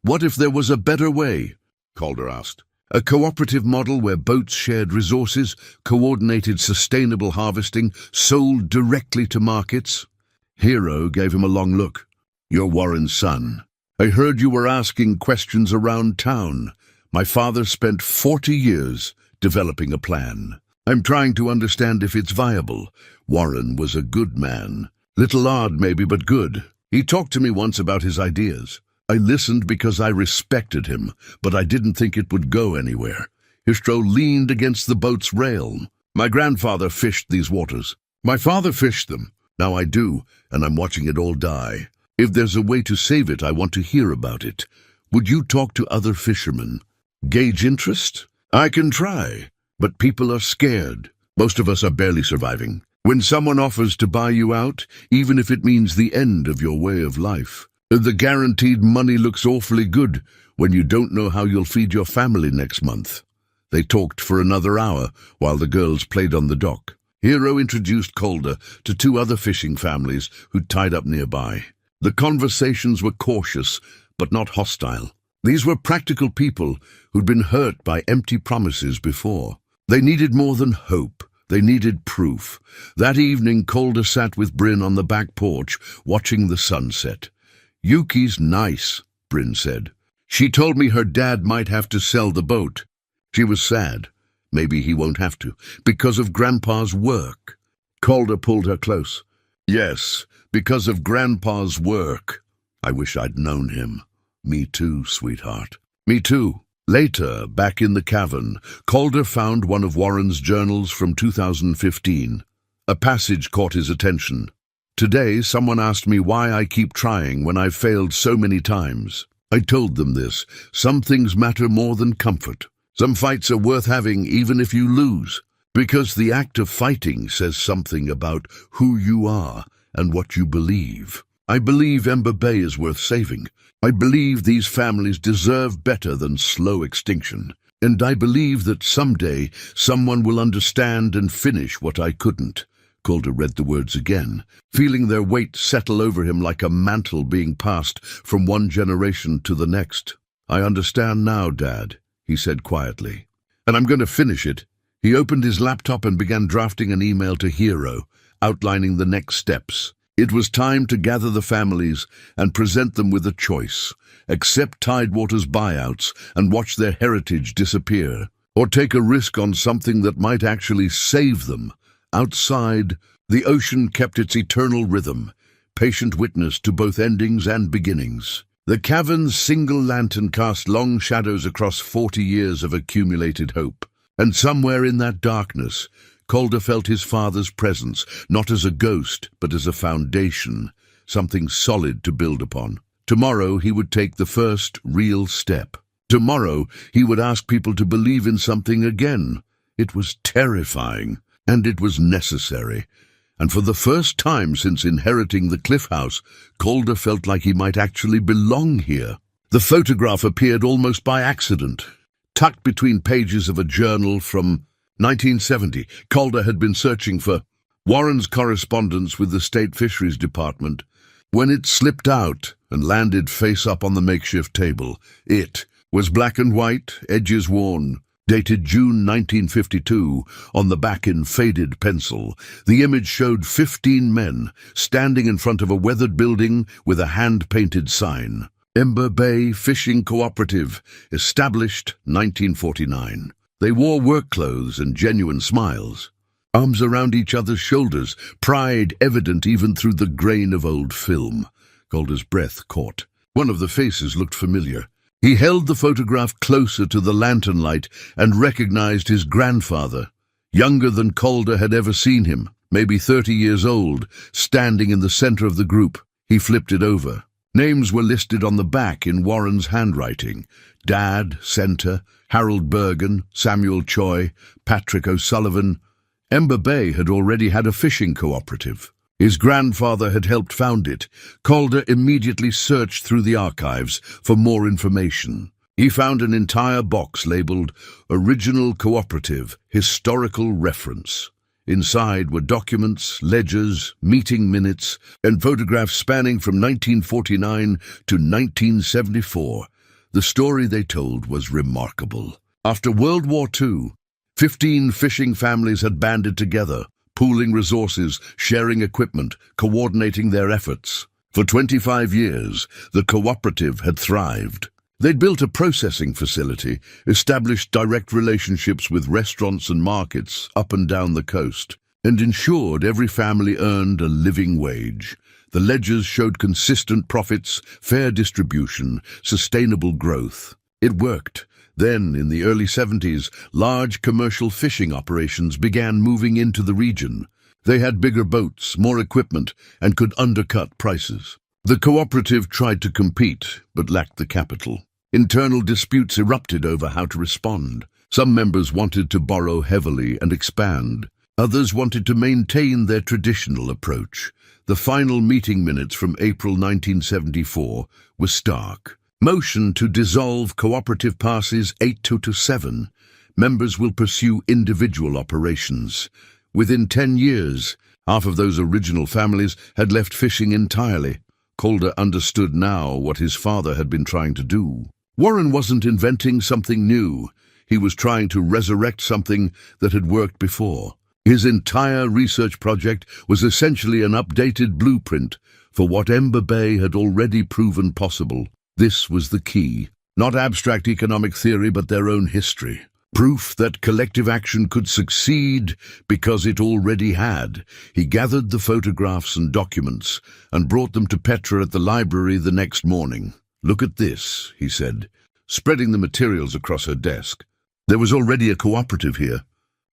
What if there was a better way? Calder asked. A cooperative model where boats shared resources, coordinated sustainable harvesting, sold directly to markets? Hiro gave him a long look. You're Warren's son. I heard you were asking questions around town. My father spent 40 years developing a plan. I'm trying to understand if it's viable. Warren was a good man. Little odd maybe, but good. He talked to me once about his ideas. I listened because I respected him, but I didn't think it would go anywhere. Histro leaned against the boat's rail. My grandfather fished these waters. My father fished them. Now I do, and I'm watching it all die. If there's a way to save it, I want to hear about it. Would you talk to other fishermen? Gauge interest? I can try, but people are scared. Most of us are barely surviving. When someone offers to buy you out, even if it means the end of your way of life, the guaranteed money looks awfully good when you don't know how you'll feed your family next month. They talked for another hour while the girls played on the dock. Hiro introduced Calder to 2 other fishing families who'd tied up nearby. The conversations were cautious, but not hostile. These were practical people who'd been hurt by empty promises before. They needed more than hope. They needed proof. That evening, Calder sat with Bryn on the back porch, watching the sunset. Yuki's nice, Bryn said. She told me her dad might have to sell the boat. She was sad. Maybe he won't have to, because of Grandpa's work. Calder pulled her close. Yes, because of Grandpa's work. I wish I'd known him. Me too, sweetheart. Me too. Later, back in the cavern, Calder found one of Warren's journals from 2015. A passage caught his attention. Today, someone asked me why I keep trying when I've failed so many times. I told them this. Some things matter more than comfort. Some fights are worth having even if you lose, because the act of fighting says something about who you are and what you believe. I believe Ember Bay is worth saving. I believe these families deserve better than slow extinction. And I believe that someday someone will understand and finish what I couldn't. Calder read the words again, feeling their weight settle over him like a mantle being passed from one generation to the next. "I understand now, Dad," he said quietly. "And I'm going to finish it." He opened his laptop and began drafting an email to Hero, outlining the next steps. It was time to gather the families and present them with a choice: accept Tidewater's buyouts and watch their heritage disappear, or take a risk on something that might actually save them. Outside, the ocean kept its eternal rhythm, patient witness to both endings and beginnings. The cavern's single lantern cast long shadows across 40 years of accumulated hope. And somewhere in that darkness, Calder felt his father's presence, not as a ghost, but as a foundation, something solid to build upon. Tomorrow he would take the first real step. Tomorrow he would ask people to believe in something again. It was terrifying, and it was necessary. And for the first time since inheriting the Cliff House, Calder felt like he might actually belong here. The photograph appeared almost by accident. Tucked between pages of a journal from 1970, Calder had been searching for Warren's correspondence with the State Fisheries Department. When it slipped out and landed face up on the makeshift table, it was black and white, edges worn, dated June 1952, on the back in faded pencil. The image showed 15 men standing in front of a weathered building with a hand-painted sign. Ember Bay Fishing Cooperative, established 1949. They wore work clothes and genuine smiles, arms around each other's shoulders, pride evident even through the grain of old film. Calder's breath caught. One of the faces looked familiar. He held the photograph closer to the lantern light and recognized his grandfather, younger than Calder had ever seen him, maybe 30 years old, standing in the center of the group. He flipped it over. Names were listed on the back in Warren's handwriting: Dad, Center, Harold Bergen, Samuel Choi, Patrick O'Sullivan. Ember Bay had already had a fishing cooperative. His grandfather had helped found it. Calder immediately searched through the archives for more information. He found an entire box labeled Original Cooperative, Historical Reference. Inside were documents, ledgers, meeting minutes, and photographs spanning from 1949 to 1974. The story they told was remarkable. After World War II, 15 fishing families had banded together, pooling resources, sharing equipment, coordinating their efforts. For 25 years, the cooperative had thrived. They'd built a processing facility, established direct relationships with restaurants and markets up and down the coast, and ensured every family earned a living wage. The ledgers showed consistent profits, fair distribution, sustainable growth. It worked. Then, in the early 70s, large commercial fishing operations began moving into the region. They had bigger boats, more equipment, and could undercut prices. The cooperative tried to compete, but lacked the capital. Internal disputes erupted over how to respond. Some members wanted to borrow heavily and expand. Others wanted to maintain their traditional approach. The final meeting minutes from April 1974 were stark. Motion to dissolve cooperative passes 8-7. Members will pursue individual operations. Within 10 years, half of those original families had left fishing entirely. Calder understood now what his father had been trying to do. Warren wasn't inventing something new. He was trying to resurrect something that had worked before. His entire research project was essentially an updated blueprint for what Ember Bay had already proven possible. This was the key. Not abstract economic theory, but their own history. Proof that collective action could succeed because it already had. He gathered the photographs and documents and brought them to Petra at the library the next morning. "Look at this," he said, spreading the materials across her desk. "There was already a cooperative here.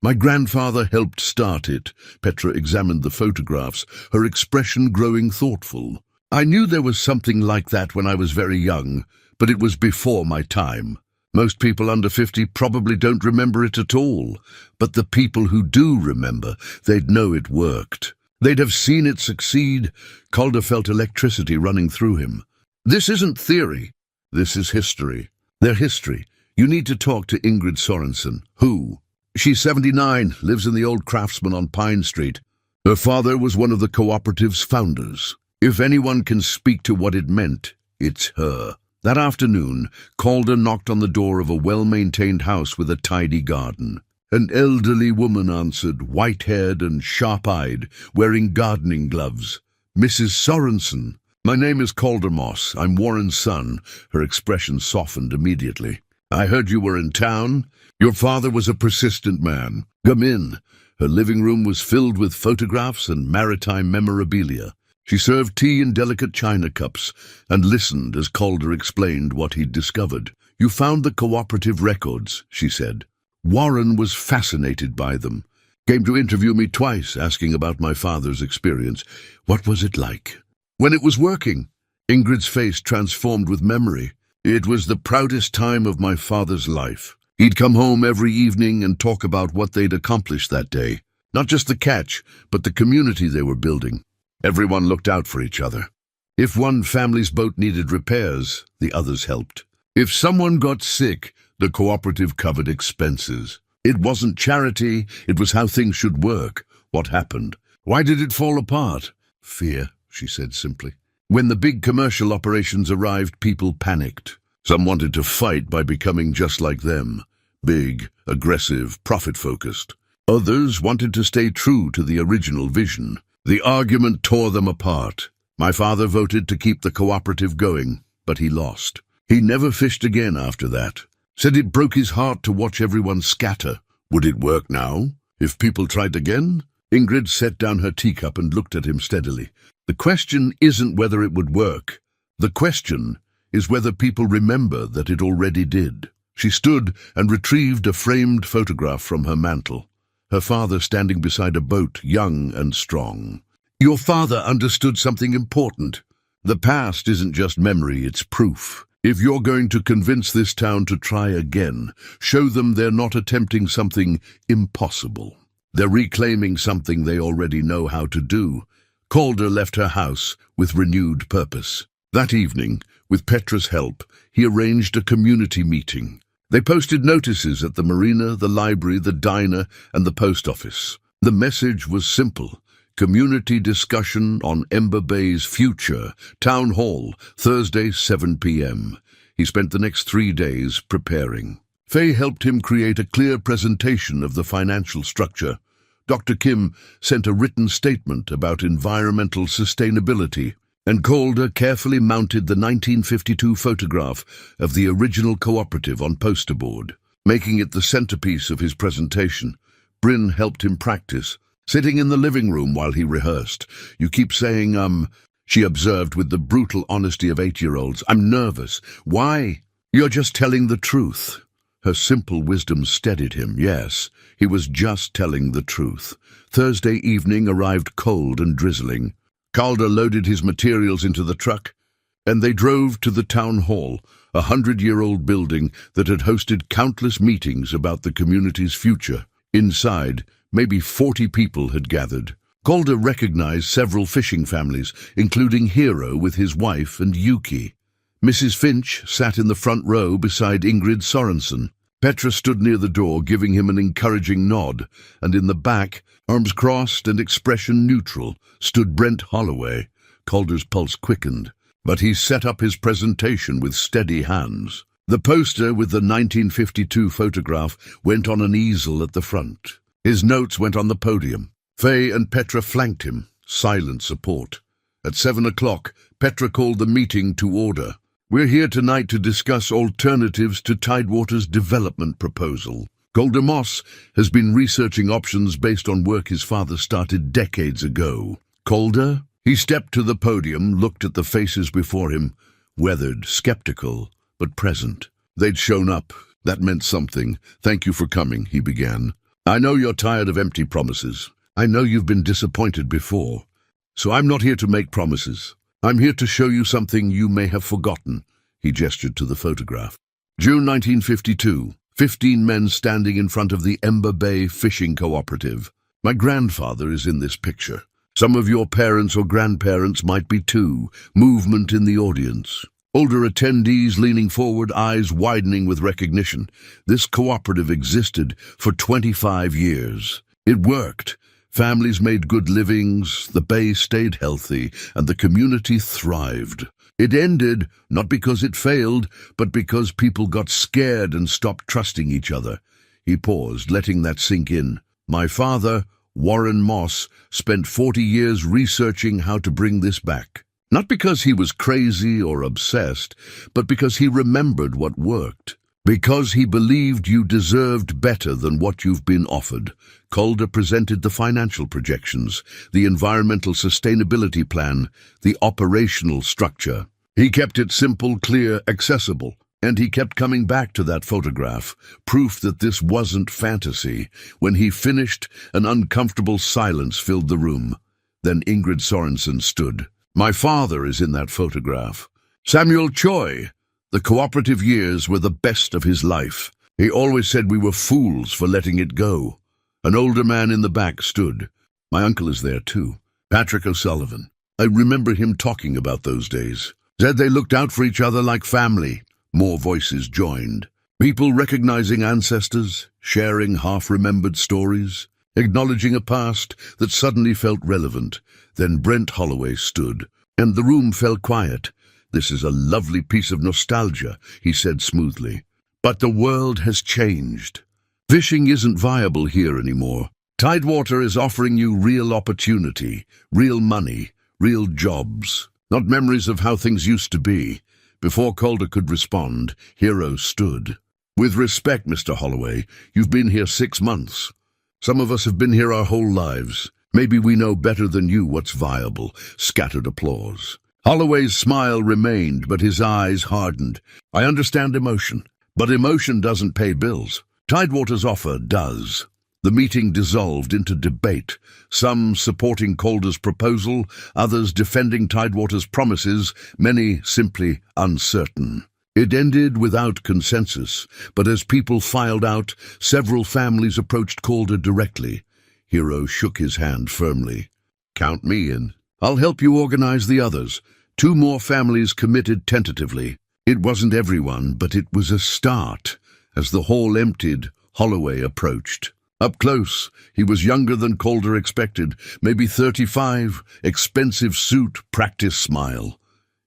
My grandfather helped start it." Petra examined the photographs, her expression growing thoughtful. "I knew there was something like that when I was very young, but it was before my time. Most people under 50 probably don't remember it at all, but the people who do remember, they'd know it worked. They'd have seen it succeed." Calder felt electricity running through him. "This isn't theory. This is history. Their history. You need to talk to Ingrid Sorensen." "Who?" "She's 79, lives in the old Craftsman on Pine Street. Her father was one of the cooperative's founders. If anyone can speak to what it meant, it's her." That afternoon, Calder knocked on the door of a well-maintained house with a tidy garden. An elderly woman answered, white-haired and sharp-eyed, wearing gardening gloves. "Mrs. Sorensen." "My name is Calder Moss. I'm Warren's son." Her expression softened immediately. "I heard you were in town. Your father was a persistent man. Come in." Her living room was filled with photographs and maritime memorabilia. She served tea in delicate china cups and listened as Calder explained what he'd discovered. "You found the cooperative records," she said. "Warren was fascinated by them. Came to interview me twice, asking about my father's experience. What was it like?" "When it was working." Ingrid's face transformed with memory. "It was the proudest time of my father's life. He'd come home every evening and talk about what they'd accomplished that day. Not just the catch, but the community they were building. Everyone looked out for each other. If one family's boat needed repairs, the others helped. If someone got sick, the cooperative covered expenses. It wasn't charity, it was how things should work. What happened? Why did it fall apart? Fear, she said simply. When the big commercial operations arrived, people panicked. Some wanted to fight by becoming just like them. Big, aggressive, profit-focused. Others wanted to stay true to the original vision. The argument tore them apart. My father voted to keep the cooperative going, but he lost. He never fished again after that. Said it broke his heart to watch everyone scatter. Would it work now, if people tried again? Ingrid set down her teacup and looked at him steadily. The question isn't whether it would work. The question is whether people remember that it already did. She stood and retrieved a framed photograph from her mantel. Her father standing beside a boat, young and strong. Your father understood something important. The past isn't just memory, it's proof. If you're going to convince this town to try again, show them they're not attempting something impossible. They're reclaiming something they already know how to do. Calder left her house with renewed purpose. That evening, with Petra's help, he arranged a community meeting. They posted notices at the marina, the library, the diner, and the post office. The message was simple. Community discussion on Ember Bay's future. Town Hall, Thursday, 7 p.m. He spent the next 3 days preparing. Faye helped him create a clear presentation of the financial structure. Dr. Kim sent a written statement about environmental sustainability, and Calder carefully mounted the 1952 photograph of the original cooperative on poster board, making it the centerpiece of his presentation. Bryn helped him practice, sitting in the living room while he rehearsed. "You keep saying, she observed with the brutal honesty of 8-year-olds. "I'm nervous." "Why?" "You're just telling the truth." Her simple wisdom steadied him. Yes, he was just telling the truth. Thursday evening arrived cold and drizzling. Calder loaded his materials into the truck, and they drove to the town hall, a 100-year-old building that had hosted countless meetings about the community's future. Inside, maybe 40 people had gathered. Calder recognized several fishing families, including Hero with his wife and Yuki. Mrs. Finch sat in the front row beside Ingrid Sorensen. Petra stood near the door, giving him an encouraging nod, and in the back, arms crossed and expression neutral, stood Brent Holloway. Calder's pulse quickened, but he set up his presentation with steady hands. The poster with the 1952 photograph went on an easel at the front. His notes went on the podium. Faye and Petra flanked him, silent support. At 7 o'clock, Petra called the meeting to order. "We're here tonight to discuss alternatives to Tidewater's development proposal. Calder Moss has been researching options based on work his father started decades ago." "Calder?" He stepped to the podium, looked at the faces before him, weathered, skeptical, but present. They'd shown up. That meant something. "Thank you for coming," he began. "I know you're tired of empty promises. I know you've been disappointed before. So I'm not here to make promises. I'm here to show you something you may have forgotten." He gestured to the photograph. June 1952. 15 men standing in front of the Ember Bay Fishing Cooperative. My grandfather is in this picture. Some of your parents or grandparents might be too. Movement in the audience. Older attendees leaning forward, eyes widening with recognition. This cooperative existed for 25 years. It worked. Families made good livings, the bay stayed healthy, and the community thrived. It ended not because it failed, but because people got scared and stopped trusting each other. He paused, letting that sink in. My father, Warren Moss, spent 40 years researching how to bring this back. Not because he was crazy or obsessed, but because he remembered what worked. Because he believed you deserved better than what you've been offered. Calder presented the financial projections, the environmental sustainability plan, the operational structure. He kept it simple, clear, accessible. And he kept coming back to that photograph, proof that this wasn't fantasy. When he finished, an uncomfortable silence filled the room. Then Ingrid Sorensen stood. My father is in that photograph. Samuel Choi. The cooperative years were the best of his life. He always said we were fools for letting it go. An older man in the back stood. My uncle is there too, Patrick O'Sullivan. I remember him talking about those days. Said they looked out for each other like family. More voices joined. People recognizing ancestors, sharing half-remembered stories, acknowledging a past that suddenly felt relevant. Then Brent Holloway stood, and the room fell quiet. This is a lovely piece of nostalgia, he said smoothly. But the world has changed. Fishing isn't viable here anymore. Tidewater is offering you real opportunity, real money, real jobs, not memories of how things used to be. Before Calder could respond, Hero stood. With respect, Mr. Holloway, you've been here 6 months. Some of us have been here our whole lives. Maybe we know better than you what's viable. Scattered applause. Holloway's smile remained, but his eyes hardened. I understand emotion, but emotion doesn't pay bills. Tidewater's offer does. The meeting dissolved into debate, some supporting Calder's proposal, others defending Tidewater's promises, many simply uncertain. It ended without consensus, but as people filed out, several families approached Calder directly. Hero shook his hand firmly. Count me in. I'll help you organize the others. 2 more families committed tentatively. It wasn't everyone, but it was a start. As the hall emptied, Holloway approached. Up close, he was younger than Calder expected, maybe 35, expensive suit, practice smile.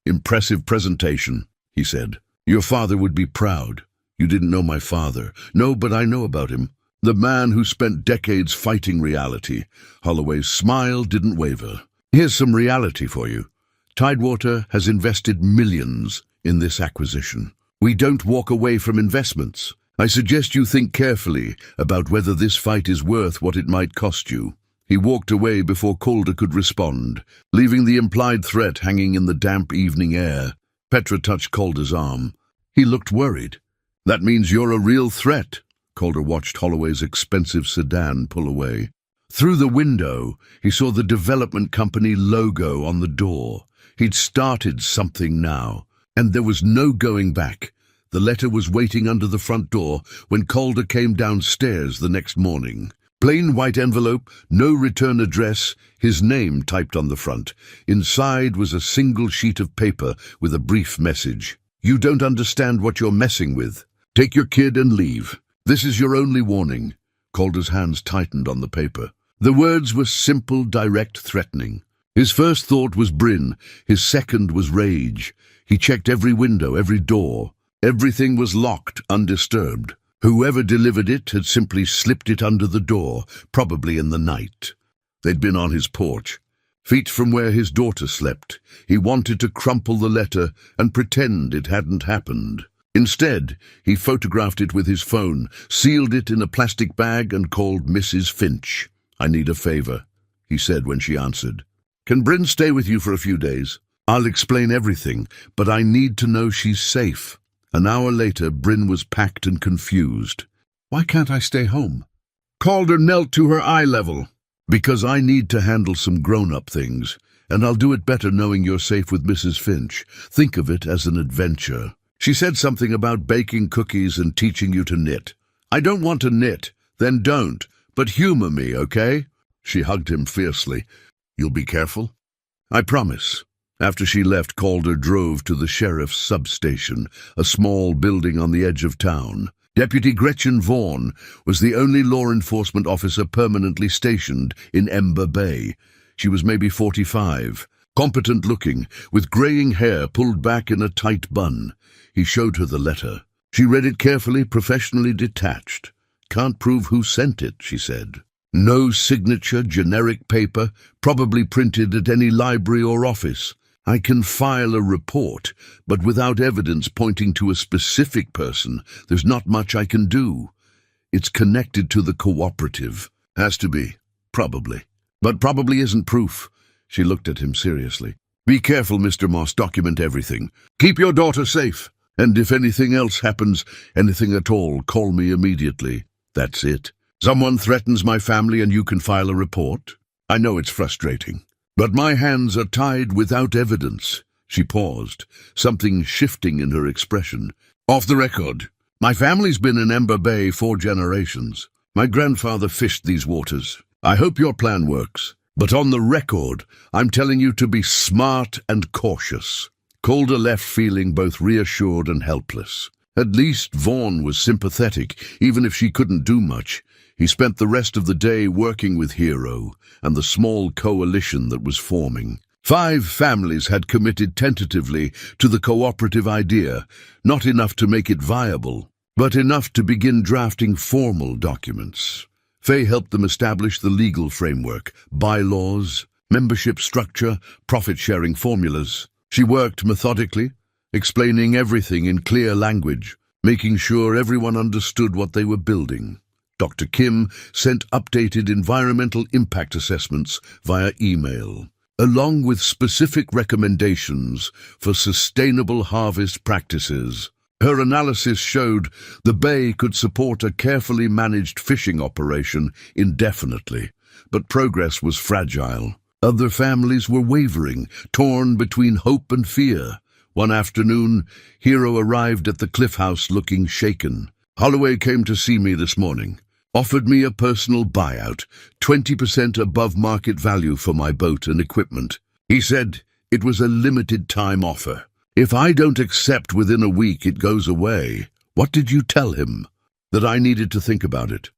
Impressive presentation, he said. Your father would be proud. You didn't know my father. No, but I know about him. The man who spent decades fighting reality. Holloway's smile didn't waver. Here's some reality for you. Tidewater has invested millions in this acquisition. We don't walk away from investments. I suggest you think carefully about whether this fight is worth what it might cost you. He walked away before Calder could respond, leaving the implied threat hanging in the damp evening air. Petra touched Calder's arm. He looked worried. That means you're a real threat. Calder watched Holloway's expensive sedan pull away. Through the window, he saw the development company logo on the door. He'd started something now, and there was no going back. The letter was waiting under the front door when Calder came downstairs the next morning. Plain white envelope, no return address, his name typed on the front. Inside was a single sheet of paper with a brief message. You don't understand what you're messing with. Take your kid and leave. This is your only warning. Calder's hands tightened on the paper. The words were simple, direct, threatening. His first thought was Bryn. His second was rage. He checked every window, every door. Everything was locked, undisturbed. Whoever delivered it had simply slipped it under the door, probably in the night. They'd been on his porch, feet from where his daughter slept. He wanted to crumple the letter and pretend it hadn't happened. Instead, he photographed it with his phone, sealed it in a plastic bag and called Mrs. Finch. I need a favor, he said when she answered. Can Bryn stay with you for a few days? I'll explain everything, but I need to know she's safe. An hour later, Bryn was packed and confused. Why can't I stay home? Calder knelt to her eye level. Because I need to handle some grown-up things, and I'll do it better knowing you're safe with Mrs. Finch. Think of it as an adventure. She said something about baking cookies and teaching you to knit. I don't want to knit. Then don't. But humor me, okay? She hugged him fiercely. You'll be careful? I promise. After she left, Calder drove to the sheriff's substation, a small building on the edge of town. Deputy Gretchen Vaughan was the only law enforcement officer permanently stationed in Ember Bay. She was maybe 45. competent looking, with graying hair pulled back in a tight bun. He showed her the letter. She read it carefully, professionally detached. "Can't prove who sent it," she said. "No signature, generic paper, probably printed at any library or office. I can file a report, but without evidence pointing to a specific person, there's not much I can do. It's connected to the cooperative. Has to be. Probably. But probably isn't proof." She looked at him seriously. "Be careful, Mr. Moss. Document everything. Keep your daughter safe. And if anything else happens, anything at all, call me immediately. That's it. Someone threatens my family and you can file a report? I know it's frustrating. But my hands are tied without evidence." She paused, something shifting in her expression. "Off the record. My family's been in Ember Bay 4 generations. My grandfather fished these waters. I hope your plan works. But on the record, I'm telling you to be smart and cautious." Calder left feeling both reassured and helpless. At least Vaughn was sympathetic, even if she couldn't do much. He spent the rest of the day working with Hero and the small coalition that was forming. 5 families had committed tentatively to the cooperative idea, not enough to make it viable, but enough to begin drafting formal documents. Faye helped them establish the legal framework, bylaws, membership structure, profit-sharing formulas. She worked methodically, explaining everything in clear language, making sure everyone understood what they were building. Dr. Kim sent updated environmental impact assessments via email, along with specific recommendations for sustainable harvest practices. Her analysis showed the bay could support a carefully managed fishing operation indefinitely, but progress was fragile. Other families were wavering, torn between hope and fear. One afternoon, Hero arrived at the cliff house looking shaken. "Holloway came to see me this morning. Offered me a personal buyout, 20% above market value for my boat and equipment. He said it was a limited-time offer. If I don't accept within a week, it goes away." "What did you tell him?" "That I needed to think about it.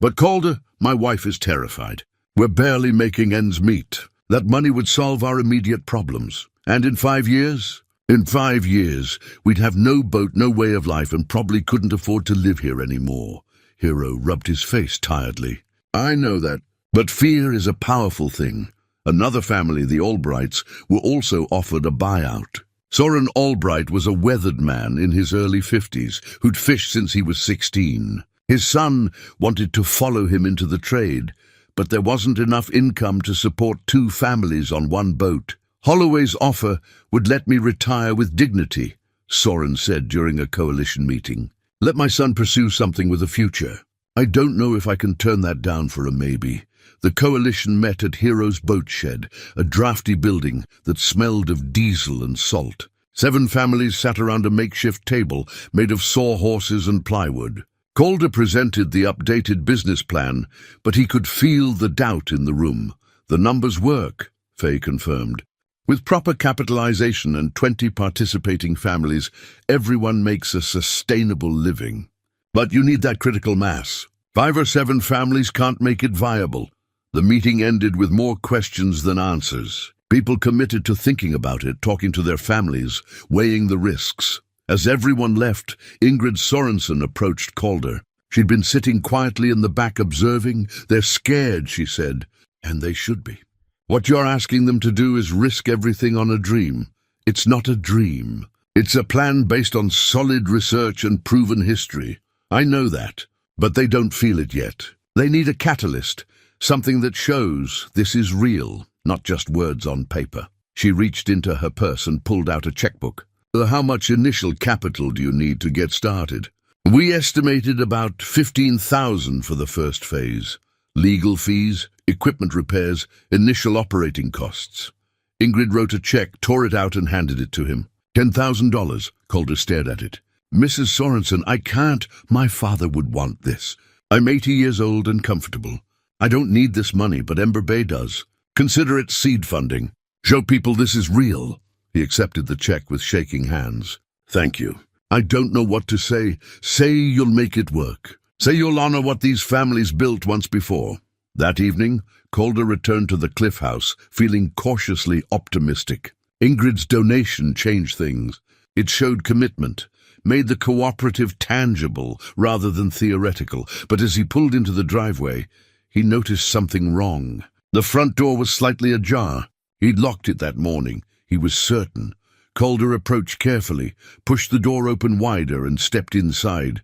But Calder, my wife is terrified. We're barely making ends meet. That money would solve our immediate problems. And in 5 years? In 5 years, we'd have no boat, no way of life, and probably couldn't afford to live here anymore." Hero rubbed his face tiredly. "I know that. But fear is a powerful thing. Another family, the Albrights, were also offered a buyout. Soren Albright was a weathered man in his early 50s who'd fished since he was 16. His son wanted to follow him into the trade, but there wasn't enough income to support 2 families on one boat. "Holloway's offer would let me retire with dignity," Soren said during a coalition meeting. "Let my son pursue something with a future. I don't know if I can turn that down for a maybe." The coalition met at Hero's boat shed, a drafty building that smelled of diesel and salt. 7 families sat around a makeshift table made of sawhorses and plywood. Calder presented the updated business plan, but he could feel the doubt in the room. "The numbers work," Faye confirmed. "With proper capitalization and 20 participating families, everyone makes a sustainable living. But you need that critical mass. 5 or 7 families can't make it viable." The meeting ended with more questions than answers. People committed to thinking about it, talking to their families, weighing the risks. As everyone left, Ingrid Sorensen approached Calder. She'd been sitting quietly in the back observing. "They're scared," she said. "And they should be. What you're asking them to do is risk everything on a dream. It's not a dream. It's a plan based on solid research and proven history. I know that, but they don't feel it yet. They need a catalyst, something that shows this is real, not just words on paper." She reached into her purse and pulled out a checkbook. "How much initial capital do you need to get started?" "We estimated about 15,000 for the first phase. Legal fees, equipment repairs, initial operating costs." Ingrid wrote a check, tore it out and handed it to him. $10,000, Calder stared at it. "Mrs. Sorensen, I can't. My father would want this. I'm 80 years old and comfortable. I don't need this money, but Ember Bay does. Consider it seed funding. Show people this is real." He accepted the check with shaking hands. "Thank you. I don't know what to say. Say you'll make it work. Say you'll honor what these families built once before." That evening, Calder returned to the Cliff House, feeling cautiously optimistic. Ingrid's donation changed things. It showed commitment, made the cooperative tangible rather than theoretical. But as he pulled into the driveway, he noticed something wrong. The front door was slightly ajar. He'd locked it that morning, he was certain. Calder approached carefully, pushed the door open wider and stepped inside.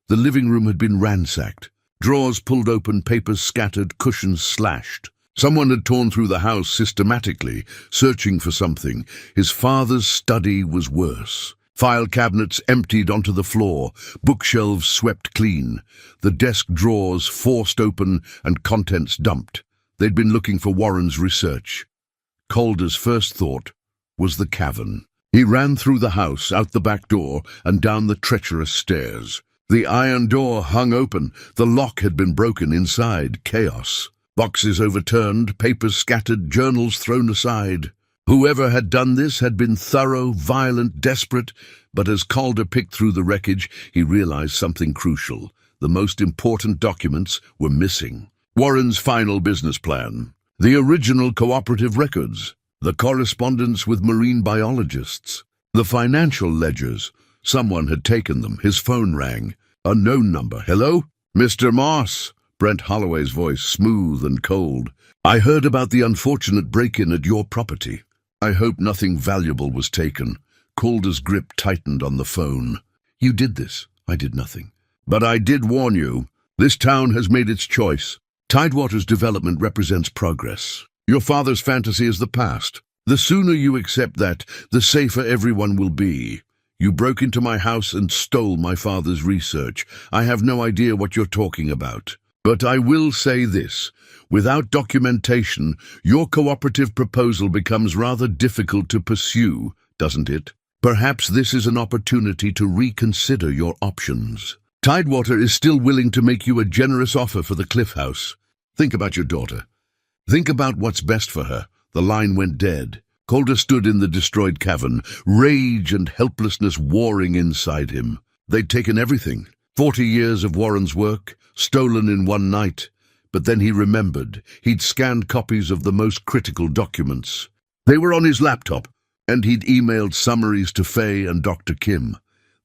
The living room had been ransacked. Drawers pulled open, papers scattered, cushions slashed. Someone had torn through the house systematically, searching for something. His father's study was worse. File cabinets emptied onto the floor, bookshelves swept clean, the desk drawers forced open and contents dumped. They'd been looking for Warren's research. Calder's first thought was the cavern. He ran through the house, out the back door, and down the treacherous stairs. The iron door hung open. The lock had been broken inside. Chaos. Boxes overturned, papers scattered, journals thrown aside. Whoever had done this had been thorough, violent, desperate, but as Calder picked through the wreckage, he realized something crucial. The most important documents were missing. Warren's final business plan, the original cooperative records, the correspondence with marine biologists, the financial ledgers. Someone had taken them. His phone rang. A known number. Hello? Mr. Moss. Brent Holloway's voice, smooth and cold. I heard about the unfortunate break-in at your property. I hope nothing valuable was taken. Calder's grip tightened on the phone. You did this. I did nothing. But I did warn you. This town has made its choice. Tidewater's development represents progress. Your father's fantasy is the past. The sooner you accept that, the safer everyone will be. You broke into my house and stole my father's research. I have no idea what you're talking about. But I will say this. Without documentation, your cooperative proposal becomes rather difficult to pursue, doesn't it? Perhaps this is an opportunity to reconsider your options. Tidewater is still willing to make you a generous offer for the Cliff House. Think about your daughter. Think about what's best for her. The line went dead. Calder stood in the destroyed cavern, rage and helplessness warring inside him. They'd taken everything. 40 years of Warren's work, stolen in one night. But then he remembered. He'd scanned copies of the most critical documents. They were on his laptop, and he'd emailed summaries to Faye and Dr. Kim.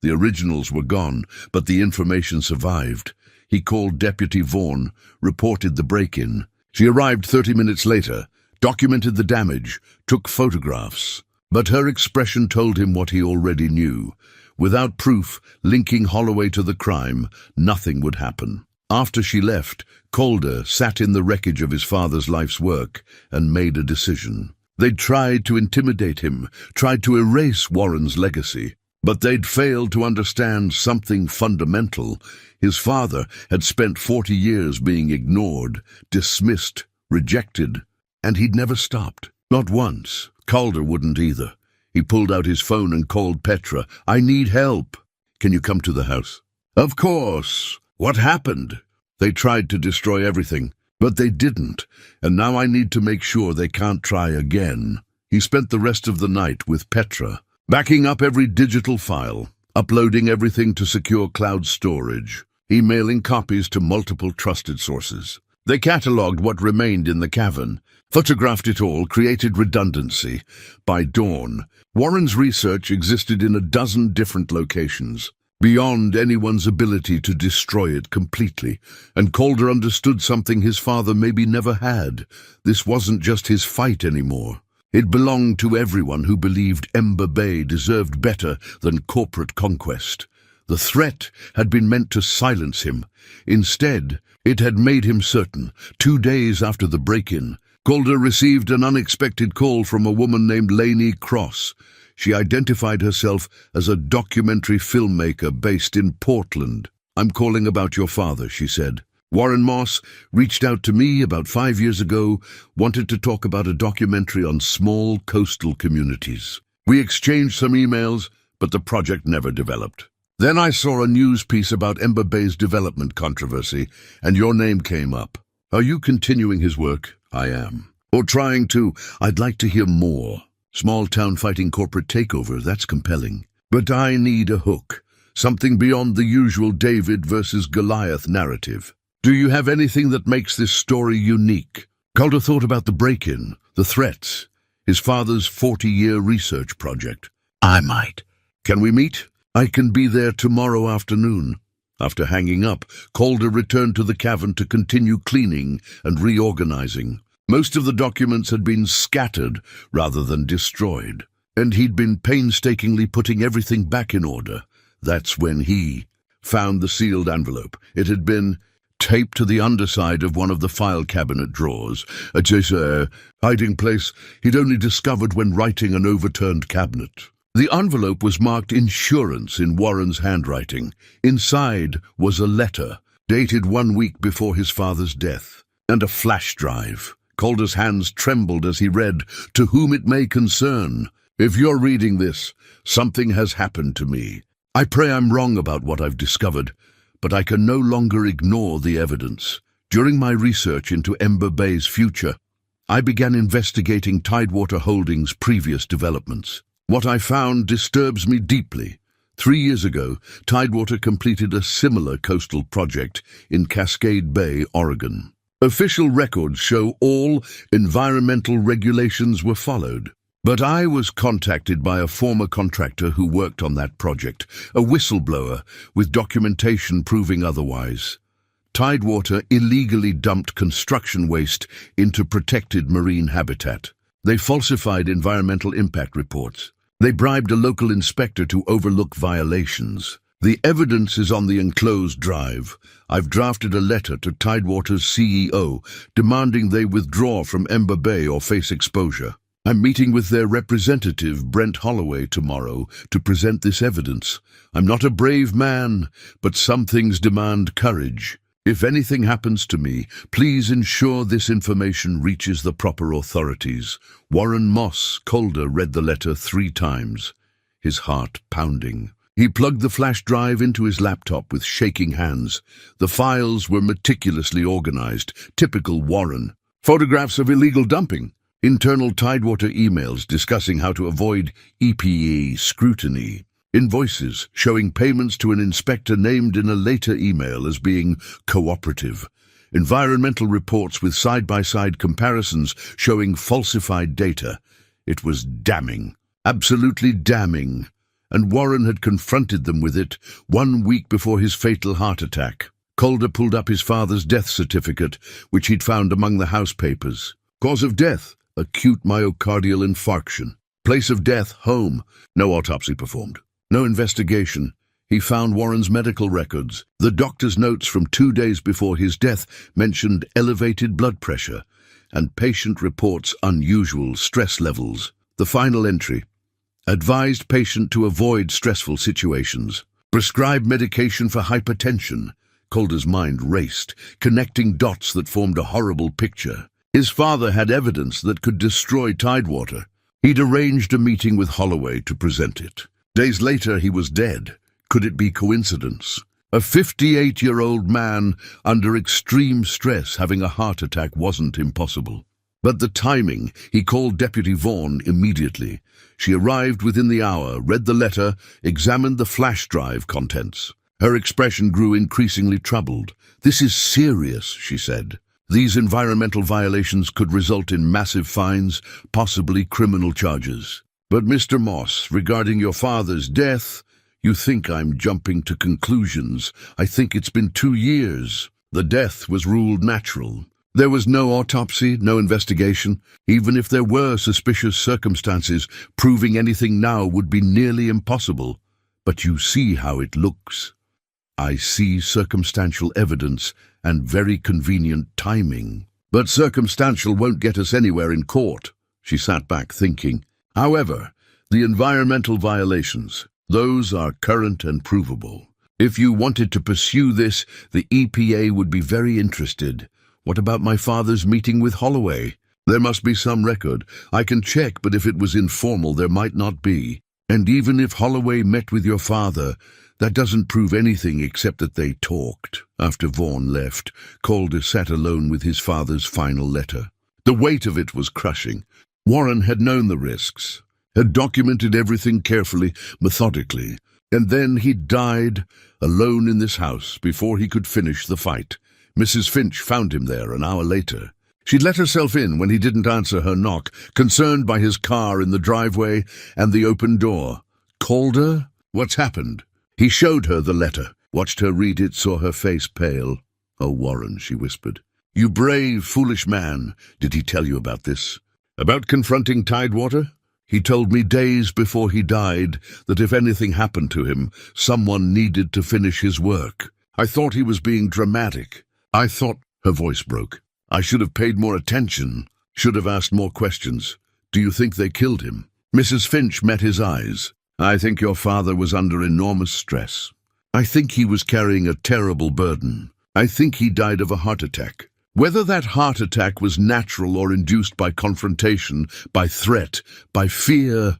The originals were gone, but the information survived. He called Deputy Vaughan, reported the break-in. She arrived 30 minutes later, documented the damage, took photographs. But her expression told him what he already knew. Without proof linking Holloway to the crime, nothing would happen. After she left, Calder sat in the wreckage of his father's life's work and made a decision. They'd tried to intimidate him, tried to erase Warren's legacy. But they'd failed to understand something fundamental. His father had spent 40 years being ignored, dismissed, rejected, and he'd never stopped. Not once. Calder wouldn't either. He pulled out his phone and called Petra. I need help. Can you come to the house? Of course. What happened? They tried to destroy everything, but they didn't, and now I need to make sure they can't try again. He spent the rest of the night with Petra, backing up every digital file, uploading everything to secure cloud storage, emailing copies to multiple trusted sources. They catalogued what remained in the cavern, photographed it all, created redundancy. By dawn, Warren's research existed in a dozen different locations, beyond anyone's ability to destroy it completely, and Calder understood something his father maybe never had. This wasn't just his fight anymore. It belonged to everyone who believed Ember Bay deserved better than corporate conquest. The threat had been meant to silence him. Instead, it had made him certain. 2 days after the break-in, Calder received an unexpected call from a woman named Lainey Cross. She identified herself as a documentary filmmaker based in Portland. I'm calling about your father, she said. Warren Moss reached out to me about 5 years ago, wanted to talk about a documentary on small coastal communities. We exchanged some emails, but the project never developed. Then I saw a news piece about Ember Bay's development controversy, and your name came up. Are you continuing his work? I am. Or trying to? I'd like to hear more. Small town fighting corporate takeover, that's compelling. But I need a hook, something beyond the usual David versus Goliath narrative. Do you have anything that makes this story unique? Calder thought about the break-in, the threats, his father's 40-year research project. I might. Can we meet? I can be there tomorrow afternoon. After hanging up, Calder returned to the cavern to continue cleaning and reorganizing. Most of the documents had been scattered rather than destroyed, and he'd been painstakingly putting everything back in order. That's when he found the sealed envelope. It had been taped to the underside of one of the file cabinet drawers, a hiding place he'd only discovered when writing an overturned cabinet. The envelope was marked insurance in Warren's handwriting. Inside was a letter, dated 1 week before his father's death, and a flash drive. Calder's hands trembled as he read, "To whom it may concern. If you're reading this, something has happened to me. I pray I'm wrong about what I've discovered, but I can no longer ignore the evidence. During my research into Ember Bay's future, I began investigating Tidewater Holdings' previous developments. What I found disturbs me deeply. 3 years ago, Tidewater completed a similar coastal project in Cascade Bay, Oregon. Official records show all environmental regulations were followed. But I was contacted by a former contractor who worked on that project, a whistleblower with documentation proving otherwise. Tidewater illegally dumped construction waste into protected marine habitat. They falsified environmental impact reports. They bribed a local inspector to overlook violations. The evidence is on the enclosed drive. I've drafted a letter to Tidewater's CEO demanding they withdraw from Ember Bay or face exposure. I'm meeting with their representative, Brent Holloway, tomorrow to present this evidence. I'm not a brave man, but some things demand courage. If anything happens to me, please ensure this information reaches the proper authorities. Warren Moss. Calder read the letter 3 times, his heart pounding. He plugged the flash drive into his laptop with shaking hands. The files were meticulously organized, typical Warren. Photographs of illegal dumping. Internal Tidewater emails discussing how to avoid EPA scrutiny. Invoices showing payments to an inspector named in a later email as being cooperative. Environmental reports with side-by-side comparisons showing falsified data. It was damning, absolutely damning. And Warren had confronted them with it 1 week before his fatal heart attack. Calder pulled up his father's death certificate, which he'd found among the house papers. Cause of death: acute myocardial infarction. Place of death: home. No autopsy performed. No investigation. He found Warren's medical records. The doctor's notes from 2 days before his death mentioned elevated blood pressure, and patient reports unusual stress levels. The final entry: advised patient to avoid stressful situations. Prescribed medication for hypertension. Calder's mind raced, connecting dots that formed a horrible picture. His father had evidence that could destroy Tidewater. He'd arranged a meeting with Holloway to present it. Days later, he was dead. Could it be coincidence? A 58-year-old man under extreme stress having a heart attack wasn't impossible. But the timing, he called Deputy Vaughn immediately. She arrived within the hour, read the letter, examined the flash drive contents. Her expression grew increasingly troubled. "This is serious," she said. "These environmental violations could result in massive fines, possibly criminal charges. But Mr. Moss, regarding your father's death, you think I'm jumping to conclusions. I think it's been 2 years. The death was ruled natural. There was no autopsy, no investigation. Even if there were suspicious circumstances, proving anything now would be nearly impossible. But you see how it looks." "I see circumstantial evidence and very convenient timing." "But circumstantial won't get us anywhere in court." She sat back thinking. "However, the environmental violations, those are current and provable. If you wanted to pursue this, the EPA would be very interested. What about my father's meeting with Holloway? There must be some record. I can check, but if it was informal, there might not be. And even if Holloway met with your father, that doesn't prove anything except that they talked." After Vaughn left, Calder sat alone with his father's final letter. The weight of it was crushing. Warren had known the risks, had documented everything carefully, methodically, and then he died alone in this house before he could finish the fight. Mrs. Finch found him there an hour later. She'd let herself in when he didn't answer her knock, concerned by his car in the driveway and the open door. Calder? What's happened? He showed her the letter, watched her read it, saw her face pale. "Oh, Warren," she whispered. "You brave, foolish man. Did he tell you about this? About confronting Tidewater? He told me days before he died that if anything happened to him, someone needed to finish his work. I thought he was being dramatic. I thought—" Her voice broke. "I should have paid more attention, should have asked more questions. Do you think they killed him?" Mrs. Finch met his eyes. "I think your father was under enormous stress. I think he was carrying a terrible burden. I think he died of a heart attack. Whether that heart attack was natural or induced by confrontation, by threat, by fear,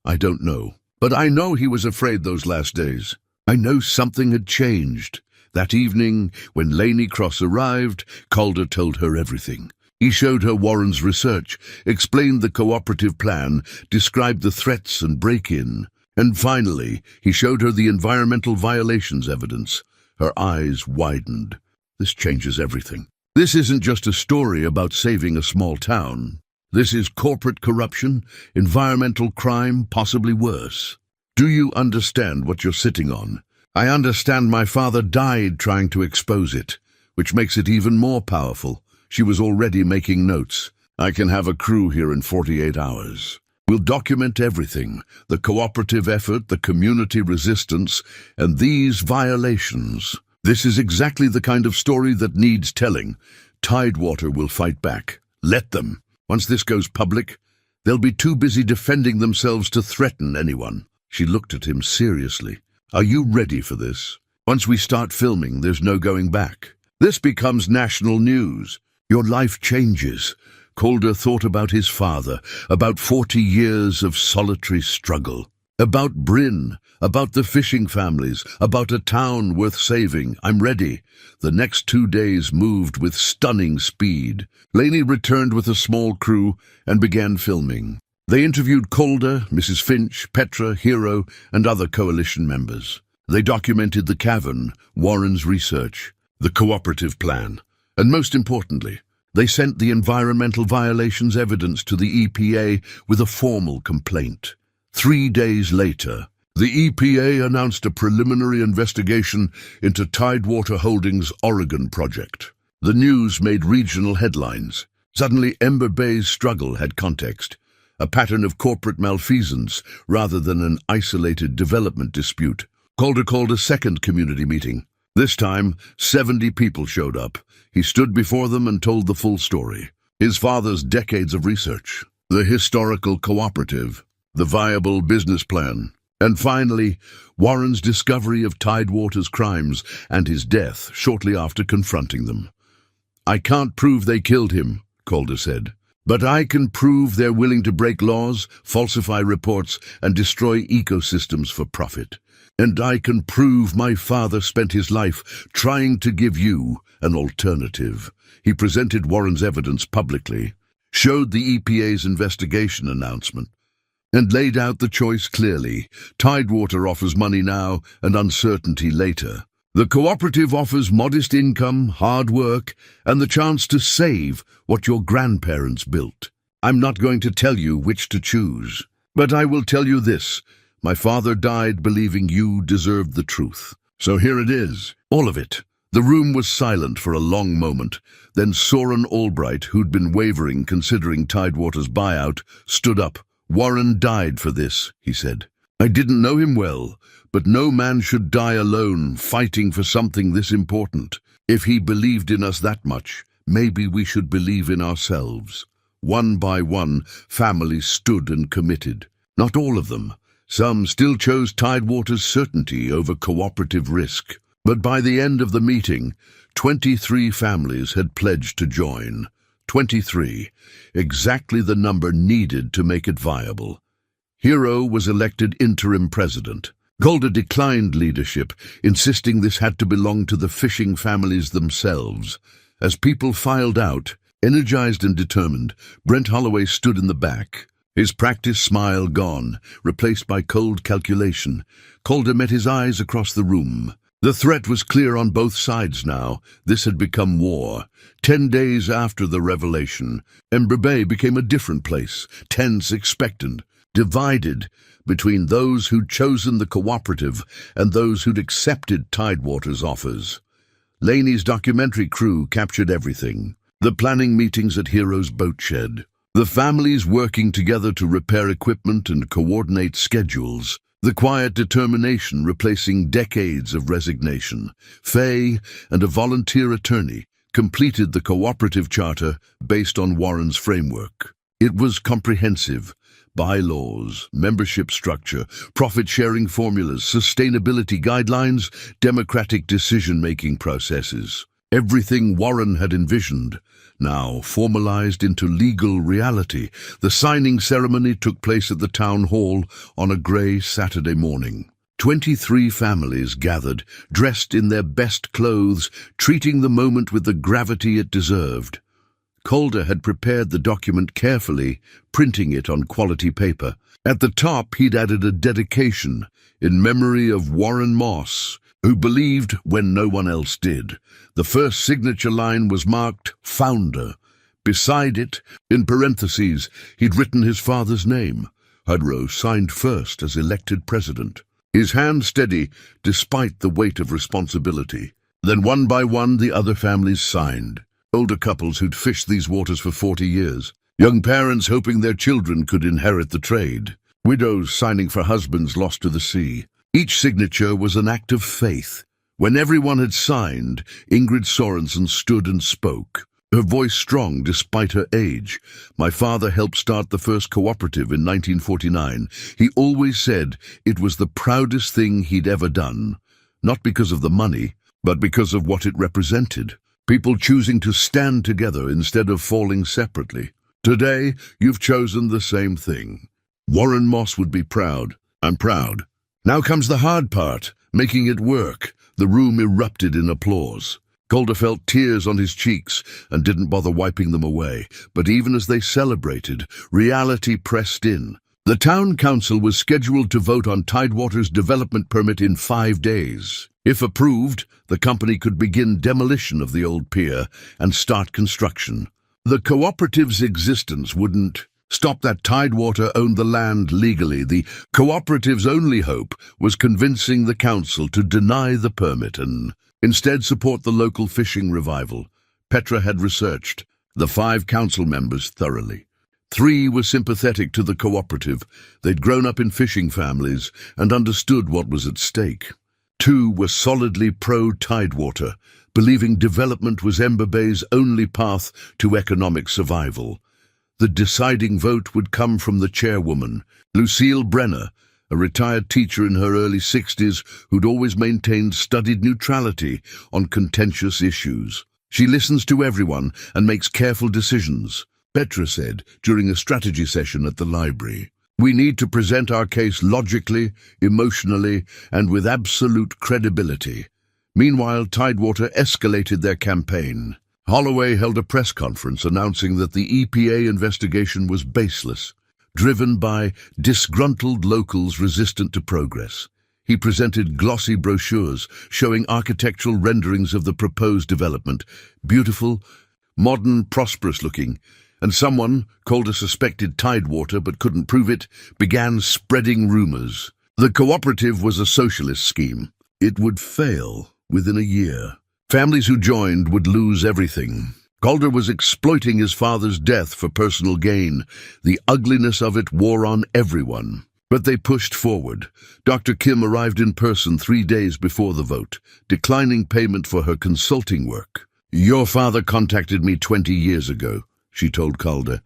I don't know. But I know he was afraid those last days. I know something had changed. That evening, when Lainey Cross arrived, Calder told her everything. He showed her Warren's research, explained the cooperative plan, described the threats and break-in. And finally, he showed her the environmental violations evidence. Her eyes widened. This changes everything. This isn't just a story about saving a small town. This is corporate corruption, environmental crime, possibly worse. Do you understand what you're sitting on? I understand my father died trying to expose it, which makes it even more powerful. She was already making notes. I can have a crew here in 48 hours. We'll document everything, the cooperative effort, the community resistance, and these violations. This is exactly the kind of story that needs telling. Tidewater will fight back. Let them. Once this goes public, they'll be too busy defending themselves to threaten anyone. She looked at him seriously. Are you ready for this? Once we start filming, there's no going back. This becomes national news. Your life changes. Calder thought about his father, about 40 years of solitary struggle. About Bryn, about the fishing families, about a town worth saving. I'm ready. The next 2 days moved with stunning speed. Lainey returned with a small crew and began filming. They interviewed Calder, Mrs. Finch, Petra, Hero, and other coalition members. They documented the cavern, Warren's research, the cooperative plan, and most importantly, they sent the environmental violations evidence to the EPA with a formal complaint. 3 days later, the EPA announced a preliminary investigation into Tidewater Holdings' Oregon project. The news made regional headlines. Suddenly, Ember Bay's struggle had context, a pattern of corporate malfeasance rather than an isolated development dispute. Calder called a second community meeting. This time, 70 people showed up. He stood before them and told the full story. His father's decades of research, the historical cooperative, the viable business plan, and finally, Warren's discovery of Tidewater's crimes and his death shortly after confronting them. I can't prove they killed him, Calder said, but I can prove they're willing to break laws, falsify reports, and destroy ecosystems for profit. And I can prove my father spent his life trying to give you an alternative. He presented Warren's evidence publicly, showed the EPA's investigation announcement, and laid out the choice clearly. Tidewater offers money now and uncertainty later. The cooperative offers modest income, hard work, and the chance to save what your grandparents built. I'm not going to tell you which to choose, but I will tell you this. My father died believing you deserved the truth. So here it is, all of it. The room was silent for a long moment. Then Soren Albright, who'd been wavering considering Tidewater's buyout, stood up. Warren died for this, he said. I didn't know him well, but no man should die alone fighting for something this important. If he believed in us that much, maybe we should believe in ourselves. One by one, families stood and committed. Not all of them. Some still chose Tidewater's certainty over cooperative risk. But by the end of the meeting, 23 families had pledged to join. 23, exactly the number needed to make it viable. Hero was elected interim president. Calder declined leadership, insisting this had to belong to the fishing families themselves. As people filed out, energized and determined, Brent Holloway stood in the back. His practiced smile gone, replaced by cold calculation. Calder met his eyes across the room. The threat was clear on both sides now. This had become war. 10 days after the revelation, Ember Bay became a different place, tense, expectant, divided between those who'd chosen the cooperative and those who'd accepted Tidewater's offers. Laney's documentary crew captured everything. The planning meetings at Hero's boat shed. The families working together to repair equipment and coordinate schedules. The quiet determination replacing decades of resignation. Faye and a volunteer attorney completed the cooperative charter based on Warren's framework. It was comprehensive. Bylaws, membership structure, profit-sharing formulas, sustainability guidelines, democratic decision-making processes. Everything Warren had envisioned, now formalized into legal reality. The signing ceremony took place at the town hall on a grey Saturday morning. 23 families gathered, dressed in their best clothes, treating the moment with the gravity it deserved. Calder had prepared the document carefully, printing it on quality paper. At the top, he'd added a dedication in memory of Warren Moss, who believed when no one else did. The first signature line was marked Founder. Beside it, in parentheses, he'd written his father's name. Hudrow signed first as elected president, his hand steady despite the weight of responsibility. Then one by one the other families signed. Older couples who'd fished these waters for 40 years. Young parents hoping their children could inherit the trade. Widows signing for husbands lost to the sea. Each signature was an act of faith. When everyone had signed, Ingrid Sorensen stood and spoke, her voice strong despite her age. My father helped start the first cooperative in 1949. He always said it was the proudest thing he'd ever done, not because of the money, but because of what it represented. People choosing to stand together instead of falling separately. Today, you've chosen the same thing. Warren Moss would be proud. I'm proud. Now comes the hard part, making it work. The room erupted in applause. Calder felt tears on his cheeks and didn't bother wiping them away. But even as they celebrated, reality pressed in. The town council was scheduled to vote on Tidewater's development permit in 5 days. If approved, the company could begin demolition of the old pier and start construction. The cooperative's existence wouldn't stop that. Tidewater owned the land legally. The cooperative's only hope was convincing the council to deny the permit and instead support the local fishing revival. Petra had researched the 5 council members thoroughly. 3 were sympathetic to the cooperative. They'd grown up in fishing families and understood what was at stake. 2 were solidly pro-Tidewater, believing development was Ember Bay's only path to economic survival. The deciding vote would come from the chairwoman, Lucille Brenner, a retired teacher in her early 60s who'd always maintained studied neutrality on contentious issues. She listens to everyone and makes careful decisions, Petra said during a strategy session at the library. We need to present our case logically, emotionally, and with absolute credibility. Meanwhile, Tidewater escalated their campaign. Holloway held a press conference announcing that the EPA investigation was baseless, driven by disgruntled locals resistant to progress. He presented glossy brochures showing architectural renderings of the proposed development, beautiful, modern, prosperous-looking, and someone, called a suspected Tidewater but couldn't prove it, began spreading rumors. The cooperative was a socialist scheme. It would fail within a year. Families who joined would lose everything. Calder was exploiting his father's death for personal gain. The ugliness of it wore on everyone. But they pushed forward. Dr. Kim arrived in person 3 days before the vote, declining payment for her consulting work. Your father contacted me 20 years ago, she told Calder.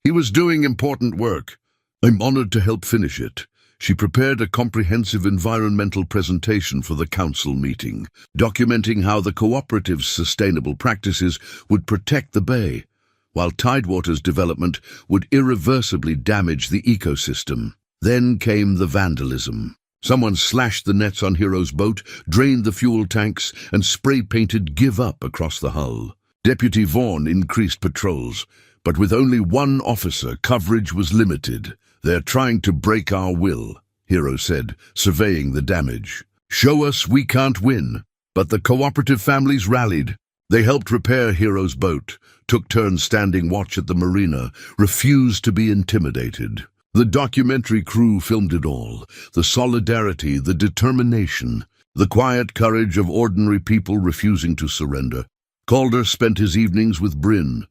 He was doing important work. I'm honored to help finish it. She prepared a comprehensive environmental presentation for the council meeting, documenting how the cooperative's sustainable practices would protect the bay, while Tidewater's development would irreversibly damage the ecosystem. Then came the vandalism. Someone slashed the nets on Hero's boat, drained the fuel tanks, and spray-painted "Give Up" across the hull. Deputy Vaughan increased patrols, but with only 1 officer, coverage was limited. They're trying to break our will, Hero said, surveying the damage. Show us we can't win. But the cooperative families rallied. They helped repair Hero's boat, took turns standing watch at the marina, refused to be intimidated. The documentary crew filmed it all. The solidarity, the determination, the quiet courage of ordinary people refusing to surrender. Calder spent his evenings with Bryn,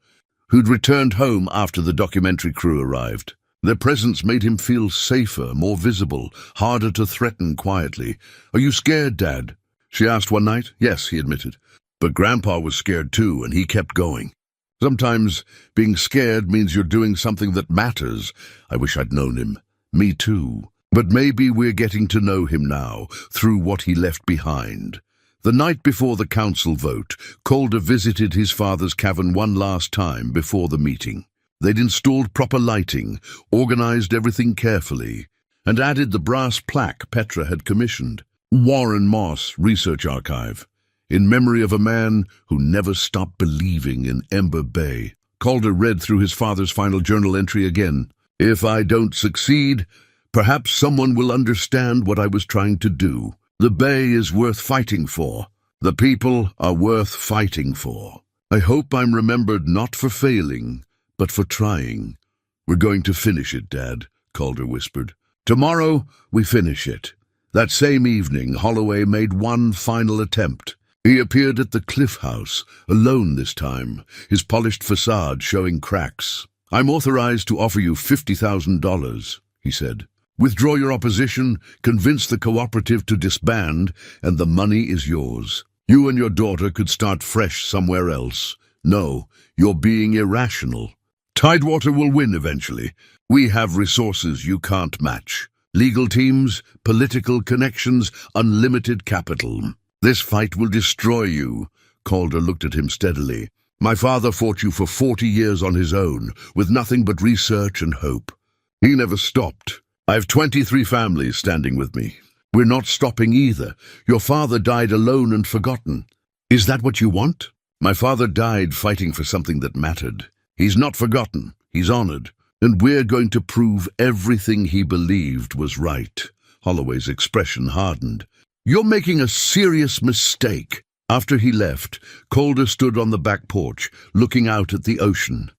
who'd returned home after the documentary crew arrived. Their presence made him feel safer, more visible, harder to threaten quietly. "Are you scared, Dad?" she asked one night. "Yes," he admitted. But Grandpa was scared too, and he kept going. Sometimes being scared means you're doing something that matters. I wish I'd known him. Me too. But maybe we're getting to know him now, through what he left behind. The night before the council vote, Calder visited his father's cavern one last time before the meeting. They'd installed proper lighting, organized everything carefully, and added the brass plaque Petra had commissioned. Warren Moss Research Archive, in memory of a man who never stopped believing in Ember Bay. Calder read through his father's final journal entry again. "If I don't succeed, perhaps someone will understand what I was trying to do. The Bay is worth fighting for. The people are worth fighting for. I hope I'm remembered not for failing, but for trying." "We're going to finish it, Dad," Calder whispered. "Tomorrow we finish it." That same evening, Holloway made one final attempt. He appeared at the Cliff House, alone this time, his polished facade showing cracks. "I'm authorized to offer you $50,000, he said. "Withdraw your opposition, convince the cooperative to disband, and the money is yours. You and your daughter could start fresh somewhere else. No, you're being irrational. Tidewater will win eventually. We have resources you can't match. Legal teams, political connections, unlimited capital. This fight will destroy you." Calder looked at him steadily. "My father fought you for 40 years on his own, with nothing but research and hope. He never stopped. I have 23 families standing with me. We're not stopping either. Your father died alone and forgotten. Is that what you want? My father died fighting for something that mattered. He's not forgotten. He's honored. And we're going to prove everything he believed was right." Holloway's expression hardened. "You're making a serious mistake." After he left, Calder stood on the back porch, looking out at the ocean.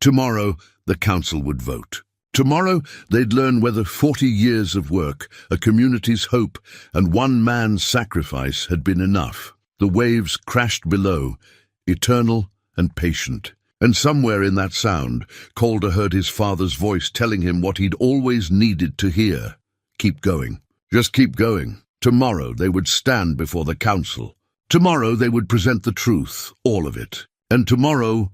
Tomorrow, the council would vote. Tomorrow, they'd learn whether 40 years of work, a community's hope, and one man's sacrifice had been enough. The waves crashed below, eternal and patient. And somewhere in that sound, Calder heard his father's voice telling him what he'd always needed to hear. Keep going. Just keep going. Tomorrow they would stand before the council. Tomorrow they would present the truth, all of it. And tomorrow,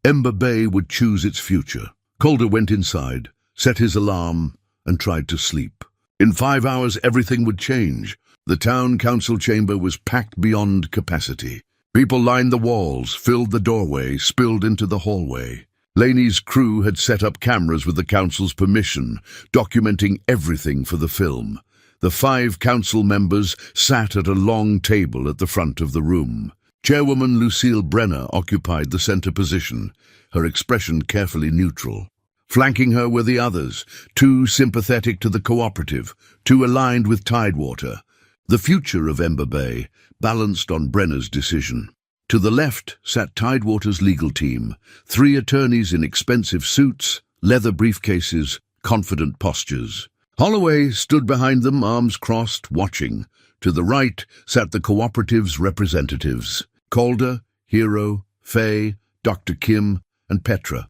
Ember Bay would choose its future. Calder went inside, set his alarm, and tried to sleep. In 5 hours everything would change. The town council chamber was packed beyond capacity. People lined the walls, filled the doorway, spilled into the hallway. Laney's crew had set up cameras with the council's permission, documenting everything for the film. The 5 council members sat at a long table at the front of the room. Chairwoman Lucille Brenner occupied the center position, her expression carefully neutral. Flanking her were the others, 2 sympathetic to the cooperative, 2 aligned with Tidewater. The future of Ember Bay balanced on Brenner's decision. To the left sat Tidewater's legal team, 3 attorneys in expensive suits, leather briefcases, confident postures. Holloway stood behind them, arms crossed, watching. To the right sat the cooperative's representatives, Calder, Hero, Faye, Dr. Kim, and Petra.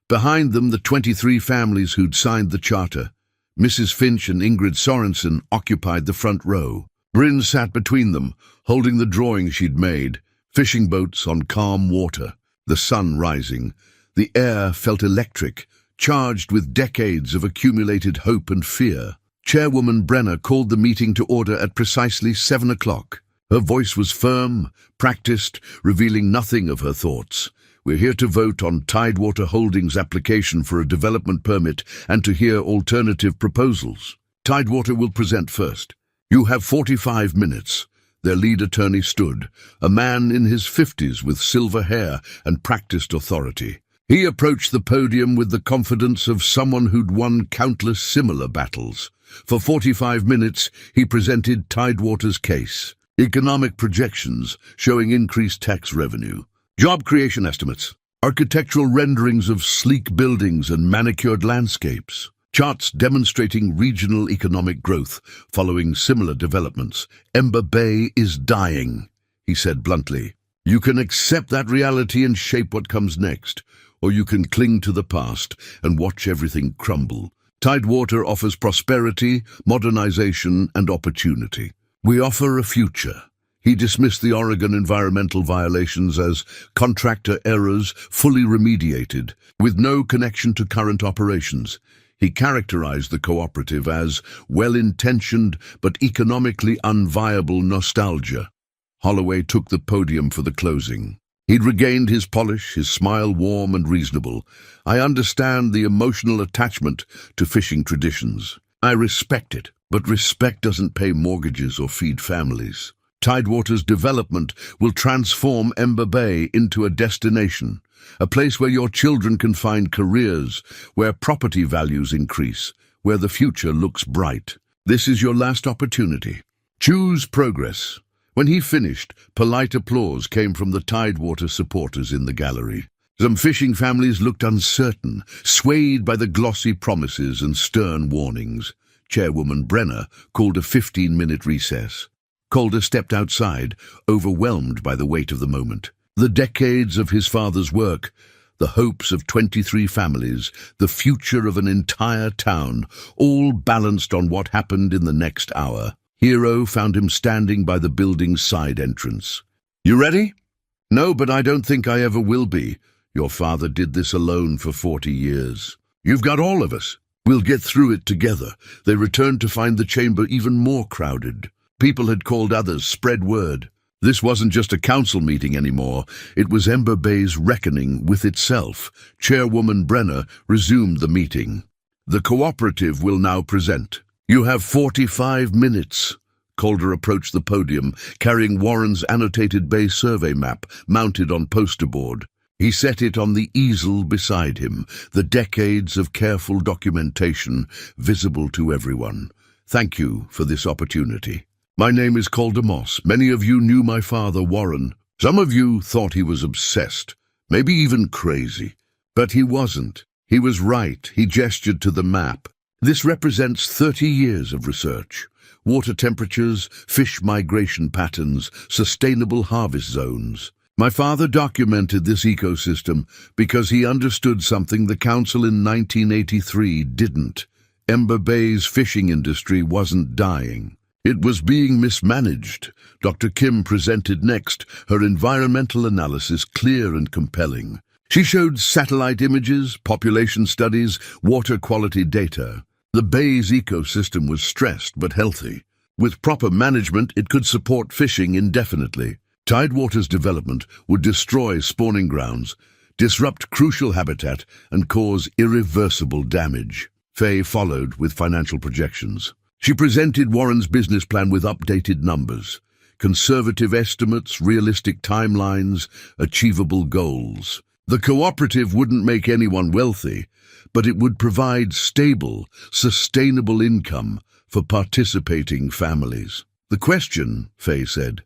Behind them, the 23 families who'd signed the charter. Mrs. Finch and Ingrid Sorensen occupied the front row. Bryn sat between them, holding the drawing she'd made, fishing boats on calm water, the sun rising. The air felt electric, charged with decades of accumulated hope and fear. Chairwoman Brenner called the meeting to order at precisely 7 o'clock. Her voice was firm, practiced, revealing nothing of her thoughts. "We're here to vote on Tidewater Holdings' application for a development permit and to hear alternative proposals. Tidewater will present first. You have 45 minutes. Their lead attorney stood, a man in his 50s with silver hair and practiced authority. He approached the podium with the confidence of someone who'd won countless similar battles. For 45 minutes, he presented Tidewater's case. Economic projections showing increased tax revenue. Job creation estimates. Architectural renderings of sleek buildings and manicured landscapes. Charts demonstrating regional economic growth following similar developments. Ember Bay is dying, he said bluntly. You can accept that reality and shape what comes next, or you can cling to the past and watch everything crumble. Tidewater offers prosperity, modernization, and opportunity. We offer a future. He dismissed the Oregon environmental violations as contractor errors fully remediated, with no connection to current operations. He characterized the cooperative as well-intentioned but economically unviable nostalgia. Holloway took the podium for the closing. He'd regained his polish, his smile warm and reasonable. I understand the emotional attachment to fishing traditions. I respect it, but respect doesn't pay mortgages or feed families. Tidewater's development will transform Ember Bay into a destination, a place where your children can find careers, where property values increase, where the future looks bright. This is your last opportunity. Choose progress. When he finished, polite applause came from the Tidewater supporters in the gallery. Some fishing families looked uncertain, swayed by the glossy promises and stern warnings. Chairwoman Brenner called a 15-minute recess. Calder stepped outside, overwhelmed by the weight of the moment. The decades of his father's work, the hopes of 23 families, the future of an entire town, all balanced on what happened in the next hour. Hero found him standing by the building's side entrance. You ready? No, but I don't think I ever will be. Your father did this alone for 40 years. You've got all of us. We'll get through it together. They returned to find the chamber even more crowded. People had called others, spread word. This wasn't just a council meeting anymore. It was Ember Bay's reckoning with itself. Chairwoman Brenner resumed the meeting. The cooperative will now present. You have 45 minutes. Calder approached the podium, carrying Warren's annotated bay survey map mounted on poster board. He set it on the easel beside him, the decades of careful documentation visible to everyone. Thank you for this opportunity. My name is Calder Moss. Many of you knew my father, Warren. Some of you thought he was obsessed, maybe even crazy. But he wasn't. He was right. He gestured to the map. This represents 30 years of research. Water temperatures, fish migration patterns, sustainable harvest zones. My father documented this ecosystem because he understood something the Council in 1983 didn't. Ember Bay's fishing industry wasn't dying. It was being mismanaged. Dr. Kim presented next, her environmental analysis clear and compelling. She showed satellite images, population studies, water quality data. The bay's ecosystem was stressed but healthy. With proper management, it could support fishing indefinitely. Tidewater's development would destroy spawning grounds, disrupt crucial habitat, and cause irreversible damage. Faye followed with financial projections. She presented Warren's business plan with updated numbers, conservative estimates, realistic timelines, achievable goals. The cooperative wouldn't make anyone wealthy, but it would provide stable, sustainable income for participating families. The question, Faye said,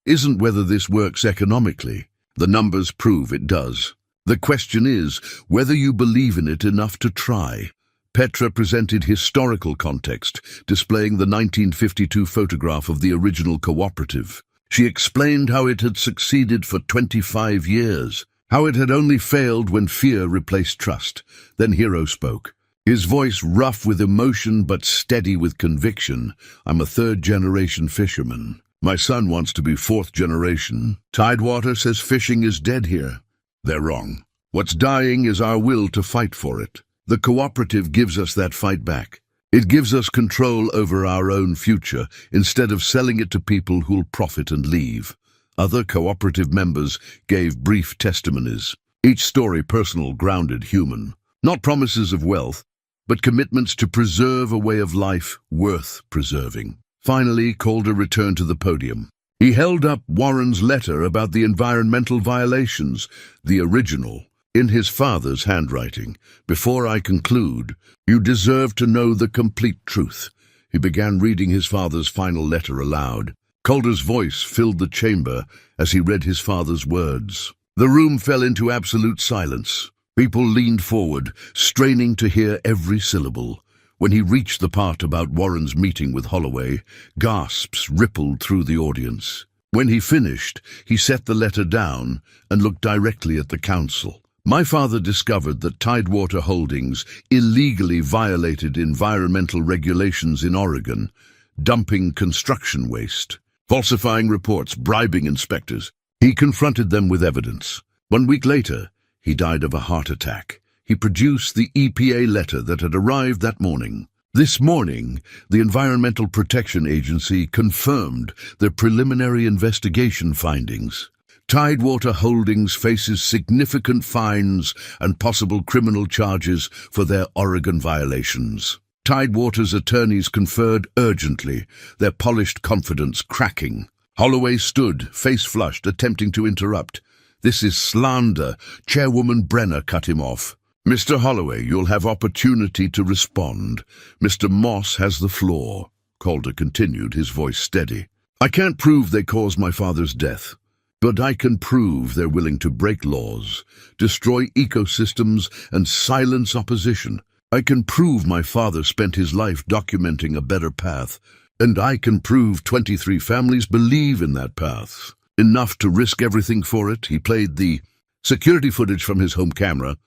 isn't whether this works economically. The numbers prove it does. The question is whether you believe in it enough to try. Petra presented historical context, displaying the 1952 photograph of the original cooperative. She explained how it had succeeded for 25 years, how it had only failed when fear replaced trust. Then Hero spoke. His voice rough with emotion but steady with conviction. I'm a third-generation fisherman. My son wants to be fourth generation. Tidewater says fishing is dead here. They're wrong. What's dying is our will to fight for it. The cooperative gives us that fight back. It gives us control over our own future instead of selling it to people who'll profit and leave. Other cooperative members gave brief testimonies, each story personal, grounded, human. Not promises of wealth, but commitments to preserve a way of life worth preserving. Finally, Calder returned to the podium. He held up Warren's letter about the environmental violations, the original, in his father's handwriting. Before I conclude, you deserve to know the complete truth. He began reading his father's final letter aloud. Calder's voice filled the chamber as he read his father's words. The room fell into absolute silence. People leaned forward, straining to hear every syllable. When he reached the part about Warren's meeting with Holloway, gasps rippled through the audience. When he finished, he set the letter down and looked directly at the council. My father discovered that Tidewater Holdings illegally violated environmental regulations in Oregon, dumping construction waste, falsifying reports, bribing inspectors. He confronted them with evidence. 1 week later, he died of a heart attack. He produced the EPA letter that had arrived that morning. This morning, the Environmental Protection Agency confirmed their preliminary investigation findings. Tidewater Holdings faces significant fines and possible criminal charges for their Oregon violations. Tidewater's attorneys conferred urgently, their polished confidence cracking. Holloway stood, face flushed, attempting to interrupt. "This is slander." Chairwoman Brenner cut him off. "Mr. Holloway, you'll have opportunity to respond. Mr. Moss has the floor." Calder continued, his voice steady. "I can't prove they caused my father's death, but I can prove they're willing to break laws, destroy ecosystems, and silence opposition. I can prove my father spent his life documenting a better path, and I can prove 23 families believe in that path. Enough to risk everything for it." He played the security footage from his home camera.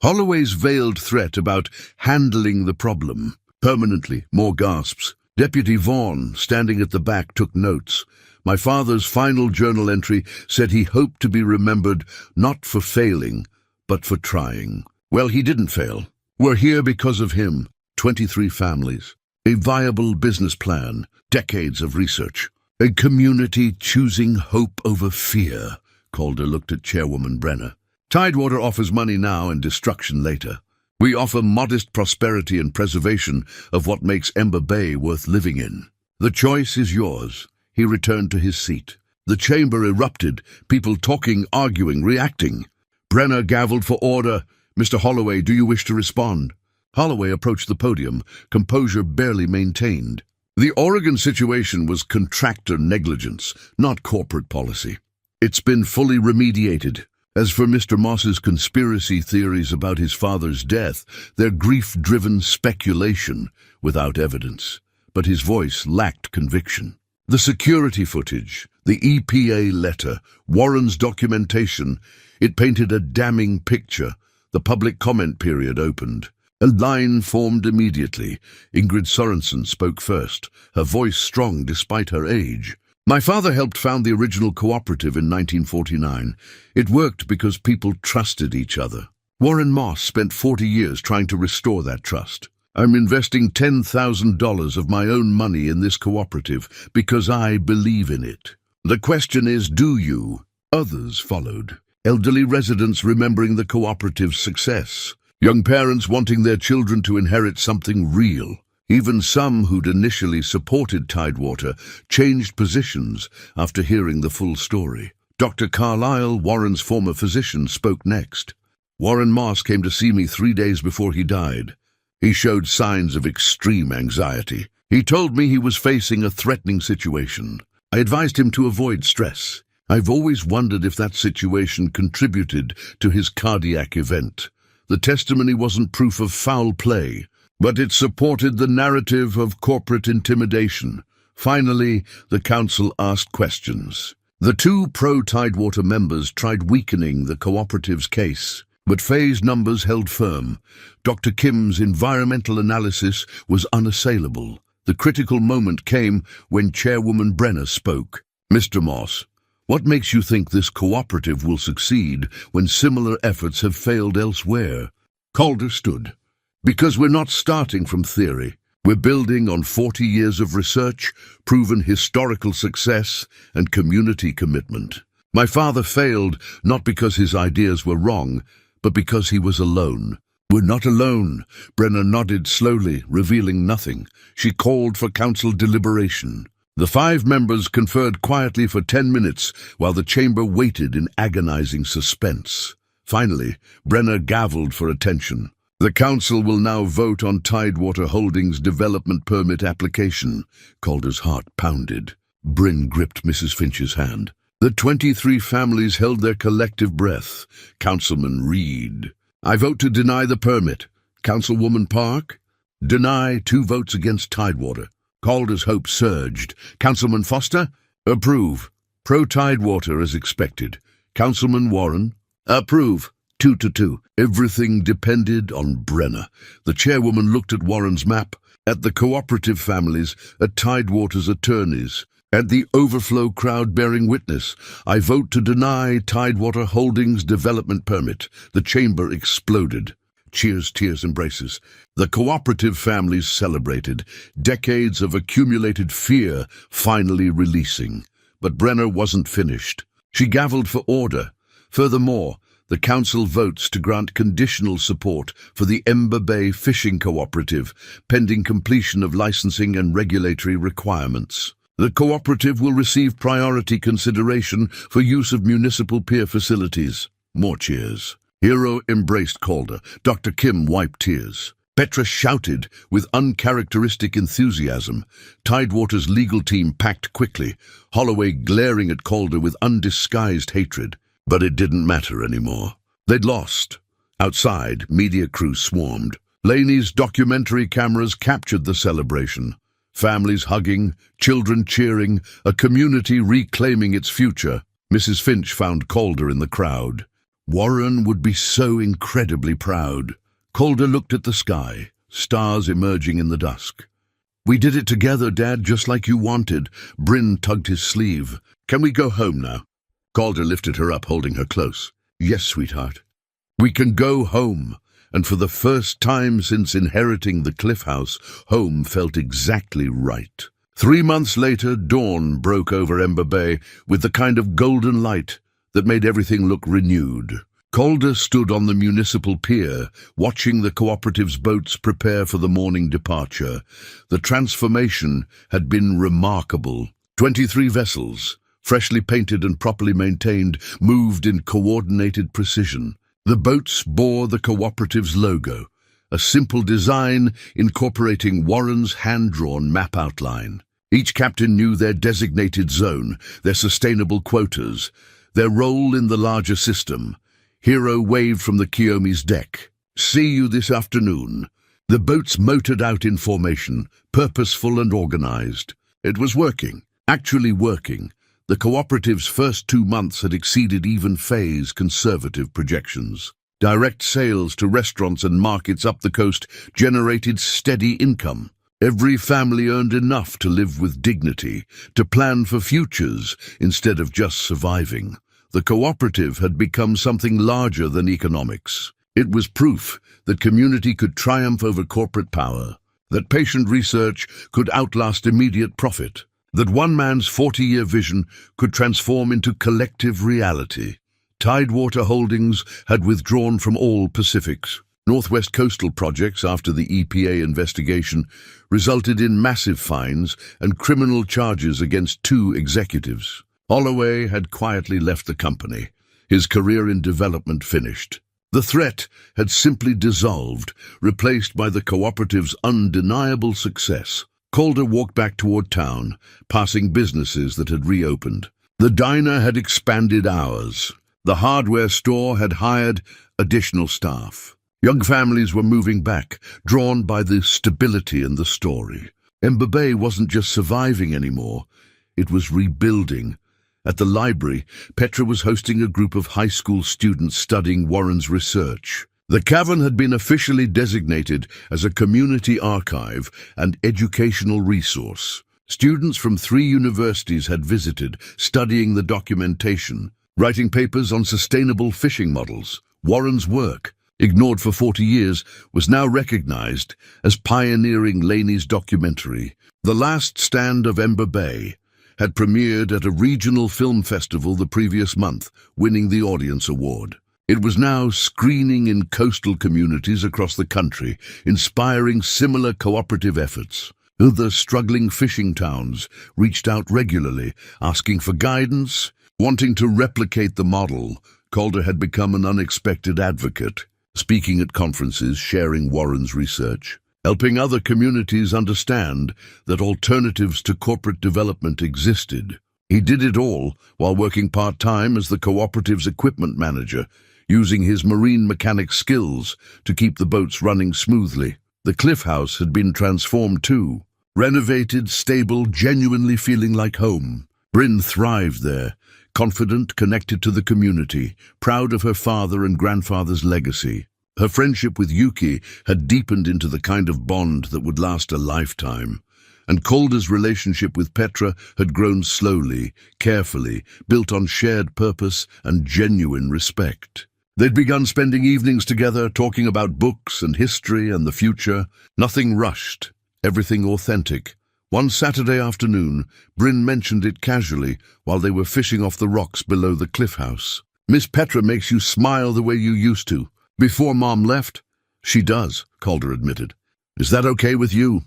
Holloway's veiled threat about handling the problem. Permanently, more gasps. Deputy Vaughn, standing at the back, took notes. My father's final journal entry said he hoped to be remembered not for failing, but for trying. Well, he didn't fail. We're here because of him. 23 families. A viable business plan. Decades of research. A community choosing hope over fear. Calder looked at Chairwoman Brenner. Tidewater offers money now and destruction later. We offer modest prosperity and preservation of what makes Ember Bay worth living in. The choice is yours. He returned to his seat. The chamber erupted, people talking, arguing, reacting. Brenner gavelled for order. "Mr. Holloway, do you wish to respond?" Holloway approached the podium, composure barely maintained. The Oregon situation was contractor negligence, not corporate policy. It's been fully remediated. As for Mr. Moss's conspiracy theories about his father's death, they're grief-driven speculation without evidence. But his voice lacked conviction. The security footage, the EPA letter, Warren's documentation, it painted a damning picture. The public comment period opened. A line formed immediately. Ingrid Sorensen spoke first, her voice strong despite her age. "My father helped found the original cooperative in 1949. It worked because people trusted each other. Warren Moss spent 40 years trying to restore that trust. I'm investing $10,000 of my own money in this cooperative because I believe in it. The question is, do you?" Others followed. Elderly residents remembering the cooperative's success. Young parents wanting their children to inherit something real. Even some who'd initially supported Tidewater changed positions after hearing the full story. Dr. Carlisle, Warren's former physician, spoke next. "Warren Moss came to see me 3 days before he died. He showed signs of extreme anxiety. He told me he was facing a threatening situation. I advised him to avoid stress. I've always wondered if that situation contributed to his cardiac event. The testimony wasn't proof of foul play, but it supported the narrative of corporate intimidation. Finally, the council asked questions. The 2 pro-Tidewater members tried weakening the cooperative's case, but Fay's numbers held firm. Dr. Kim's environmental analysis was unassailable. The critical moment came when Chairwoman Brenner spoke. "Mr. Moss, what makes you think this cooperative will succeed when similar efforts have failed elsewhere?" Calder stood. "Because we're not starting from theory. We're building on 40 years of research, proven historical success, and community commitment. My father failed not because his ideas were wrong, but because he was alone. We're not alone." Brenner nodded slowly, revealing nothing. She called for council deliberation. The 5 members conferred quietly for 10 minutes while the chamber waited in agonizing suspense. Finally, Brenner gavelled for attention. The council will now vote on Tidewater Holdings' development permit application. Calder's heart pounded. Bryn gripped Mrs. Finch's hand. The 23 families held their collective breath. Councilman Reed. I vote to deny the permit. Councilwoman Park. Deny, 2 votes against Tidewater. Calder's hope surged. Councilman Foster. Approve. Pro-Tidewater as expected. Councilman Warren. Approve. 2-2. Everything depended on Brenner. The chairwoman looked at Warren's map, at the cooperative families, at Tidewater's attorneys, at the overflow crowd bearing witness. I vote to deny Tidewater Holdings development permit. The chamber exploded. Cheers, tears, embraces. The cooperative families celebrated, decades of accumulated fear finally releasing. But Brenner wasn't finished. She gavelled for order. Furthermore, the council votes to grant conditional support for the Ember Bay Fishing Cooperative, pending completion of licensing and regulatory requirements. The cooperative will receive priority consideration for use of municipal pier facilities. More cheers. Hero embraced Calder. Dr. Kim wiped tears. Petra shouted with uncharacteristic enthusiasm. Tidewater's legal team packed quickly, Holloway glaring at Calder with undisguised hatred. But it didn't matter anymore. They'd lost. Outside, media crews swarmed. Laney's documentary cameras captured the celebration. Families hugging, children cheering, a community reclaiming its future. Mrs. Finch found Calder in the crowd. Warren would be so incredibly proud. Calder looked at the sky, stars emerging in the dusk. We did it together, Dad, just like you wanted. Bryn tugged his sleeve. Can we go home now? Calder lifted her up, holding her close. Yes, sweetheart. We can go home. And for the first time since inheriting the Cliff House, home felt exactly right. 3 months later, dawn broke over Ember Bay with the kind of golden light that made everything look renewed. Calder stood on the municipal pier, watching the cooperative's boats prepare for the morning departure. The transformation had been remarkable. 23 vessels, freshly painted and properly maintained, moved in coordinated precision. The boats bore the cooperative's logo, a simple design incorporating Warren's hand-drawn map outline. Each captain knew their designated zone, their sustainable quotas, their role in the larger system. Hero waved from the Kiyomi's deck. See you this afternoon. The boats motored out in formation, purposeful and organized. It was working, actually working. The cooperative's first 2 months had exceeded even Faye's conservative projections. Direct sales to restaurants and markets up the coast generated steady income. Every family earned enough to live with dignity, to plan for futures instead of just surviving. The cooperative had become something larger than economics. It was proof that community could triumph over corporate power, that patient research could outlast immediate profit, that one man's 40-year vision could transform into collective reality. Tidewater Holdings had withdrawn from all Pacifics. Northwest coastal projects, after the EPA investigation, resulted in massive fines and criminal charges against 2 executives. Holloway had quietly left the company, his career in development finished. The threat had simply dissolved, replaced by the cooperative's undeniable success. Calder walked back toward town, passing businesses that had reopened. The diner had expanded hours. The hardware store had hired additional staff. Young families were moving back, drawn by the stability in the story. Ember Bay wasn't just surviving anymore, it was rebuilding. At the library, Petra was hosting a group of high school students studying Warren's research. The cavern had been officially designated as a community archive and educational resource. Students from 3 universities had visited, studying the documentation, writing papers on sustainable fishing models. Warren's work, ignored for 40 years, was now recognized as pioneering Laney's documentary. The Last Stand of Ember Bay had premiered at a regional film festival the previous month, winning the Audience Award. It was now screening in coastal communities across the country, inspiring similar cooperative efforts. Other struggling fishing towns reached out regularly, asking for guidance. Wanting to replicate the model, Calder had become an unexpected advocate. speaking at conferences, sharing Warren's research, helping other communities understand that alternatives to corporate development existed. He did it all while working part-time as the cooperative's equipment manager, using his marine mechanic skills to keep the boats running smoothly. The cliff house had been transformed too. Renovated, stable, genuinely feeling like home. Bryn thrived there, confident, connected to the community, proud of her father and grandfather's legacy. Her friendship with Yuki had deepened into the kind of bond that would last a lifetime. And Calder's relationship with Petra had grown slowly, carefully, built on shared purpose and genuine respect. They'd begun spending evenings together, talking about books and history and the future. Nothing rushed, everything authentic. One Saturday afternoon, Bryn mentioned it casually while they were fishing off the rocks below the cliff house. "Miss Petra makes you smile the way you used to. Before Mom left?" "She does," Calder admitted. "Is that okay with you?"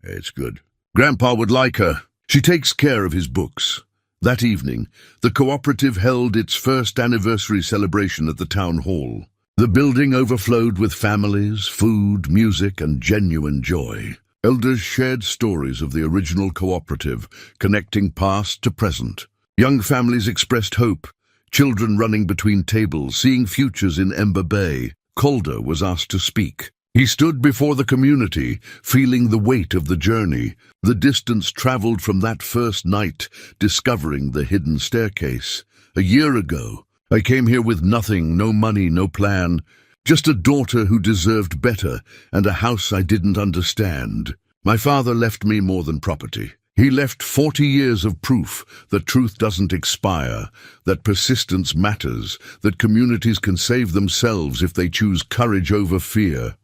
"It's good. Grandpa would like her. She takes care of his books." That evening, the cooperative held its first anniversary celebration at the town hall. The building overflowed with families, food, music, and genuine joy. Elders shared stories of the original cooperative, connecting past to present. Young families expressed hope, children running between tables, seeing futures in Ember Bay. Calder was asked to speak. He stood before the community, feeling the weight of the journey, the distance traveled from that first night, discovering the hidden staircase. "A year ago, I came here with nothing, no money, no plan, just a daughter who deserved better and a house I didn't understand. My father left me more than property. He left 40 years of proof that truth doesn't expire, that persistence matters, that communities can save themselves if they choose courage over fear."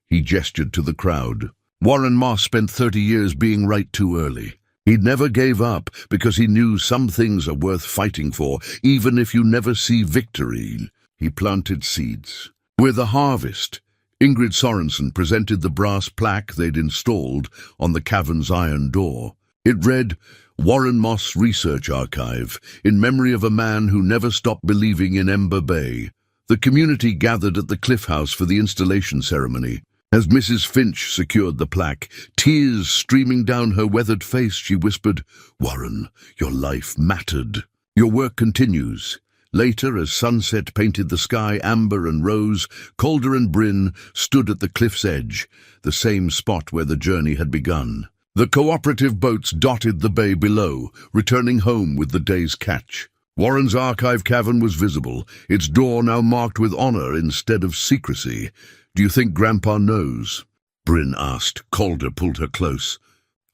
He gestured to the crowd. Warren Moss spent 30 years being right too early. He never gave up because he knew some things are worth fighting for, even if you never see victory. He planted seeds. With a harvest, Ingrid Sorensen presented the brass plaque they'd installed on the cavern's iron door. It read, "Warren Moss Research Archive, in memory of a man who never stopped believing in Ember Bay." The community gathered at the cliff house for the installation ceremony. As Mrs. Finch secured the plaque, tears streaming down her weathered face, she whispered, "Warren, your life mattered. Your work continues." Later, as sunset painted the sky amber and rose, Calder and Bryn stood at the cliff's edge, the same spot where the journey had begun. The cooperative boats dotted the bay below, returning home with the day's catch. Warren's archive cavern was visible, its door now marked with honor instead of secrecy. "Do you think Grandpa knows?" Bryn asked. Calder pulled her close.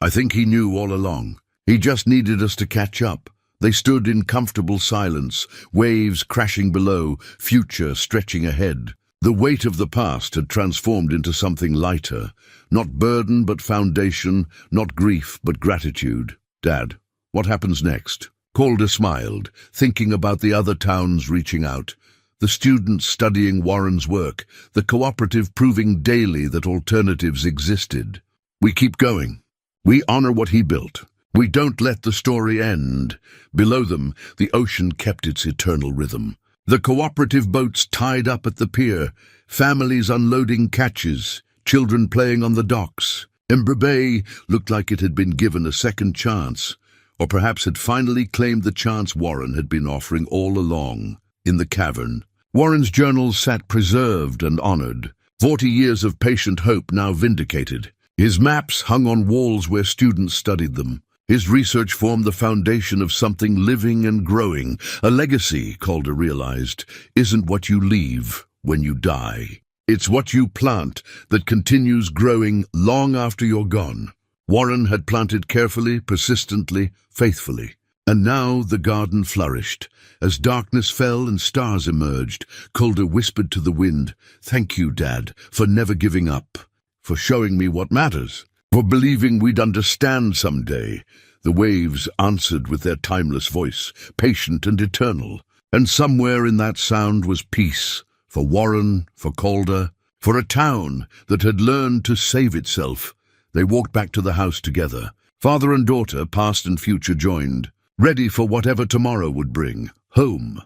"I think he knew all along. He just needed us to catch up." They stood in comfortable silence, waves crashing below, future stretching ahead. The weight of the past had transformed into something lighter. Not burden but foundation, not grief but gratitude. "Dad, what happens next?" Calder smiled, thinking about the other towns reaching out. The students studying Warren's work, the cooperative proving daily that alternatives existed. "We keep going. We honor what he built. We don't let the story end." Below them, the ocean kept its eternal rhythm. The cooperative boats tied up at the pier, families unloading catches, children playing on the docks. Ember Bay looked like it had been given a second chance, or perhaps had finally claimed the chance Warren had been offering all along. In the cavern, Warren's journals sat preserved and honored, 40 years of patient hope now vindicated. His maps hung on walls where students studied them. His research formed the foundation of something living and growing. A legacy, Calder realized, isn't what you leave when you die. It's what you plant that continues growing long after you're gone. Warren had planted carefully, persistently, faithfully. And now the garden flourished. As darkness fell and stars emerged, Calder whispered to the wind, "Thank you, Dad, for never giving up, for showing me what matters, for believing we'd understand someday." The waves answered with their timeless voice, patient and eternal. And somewhere in that sound was peace, for Warren, for Calder, for a town that had learned to save itself. They walked back to the house together. Father and daughter, past and future, joined, ready for whatever tomorrow would bring. Home.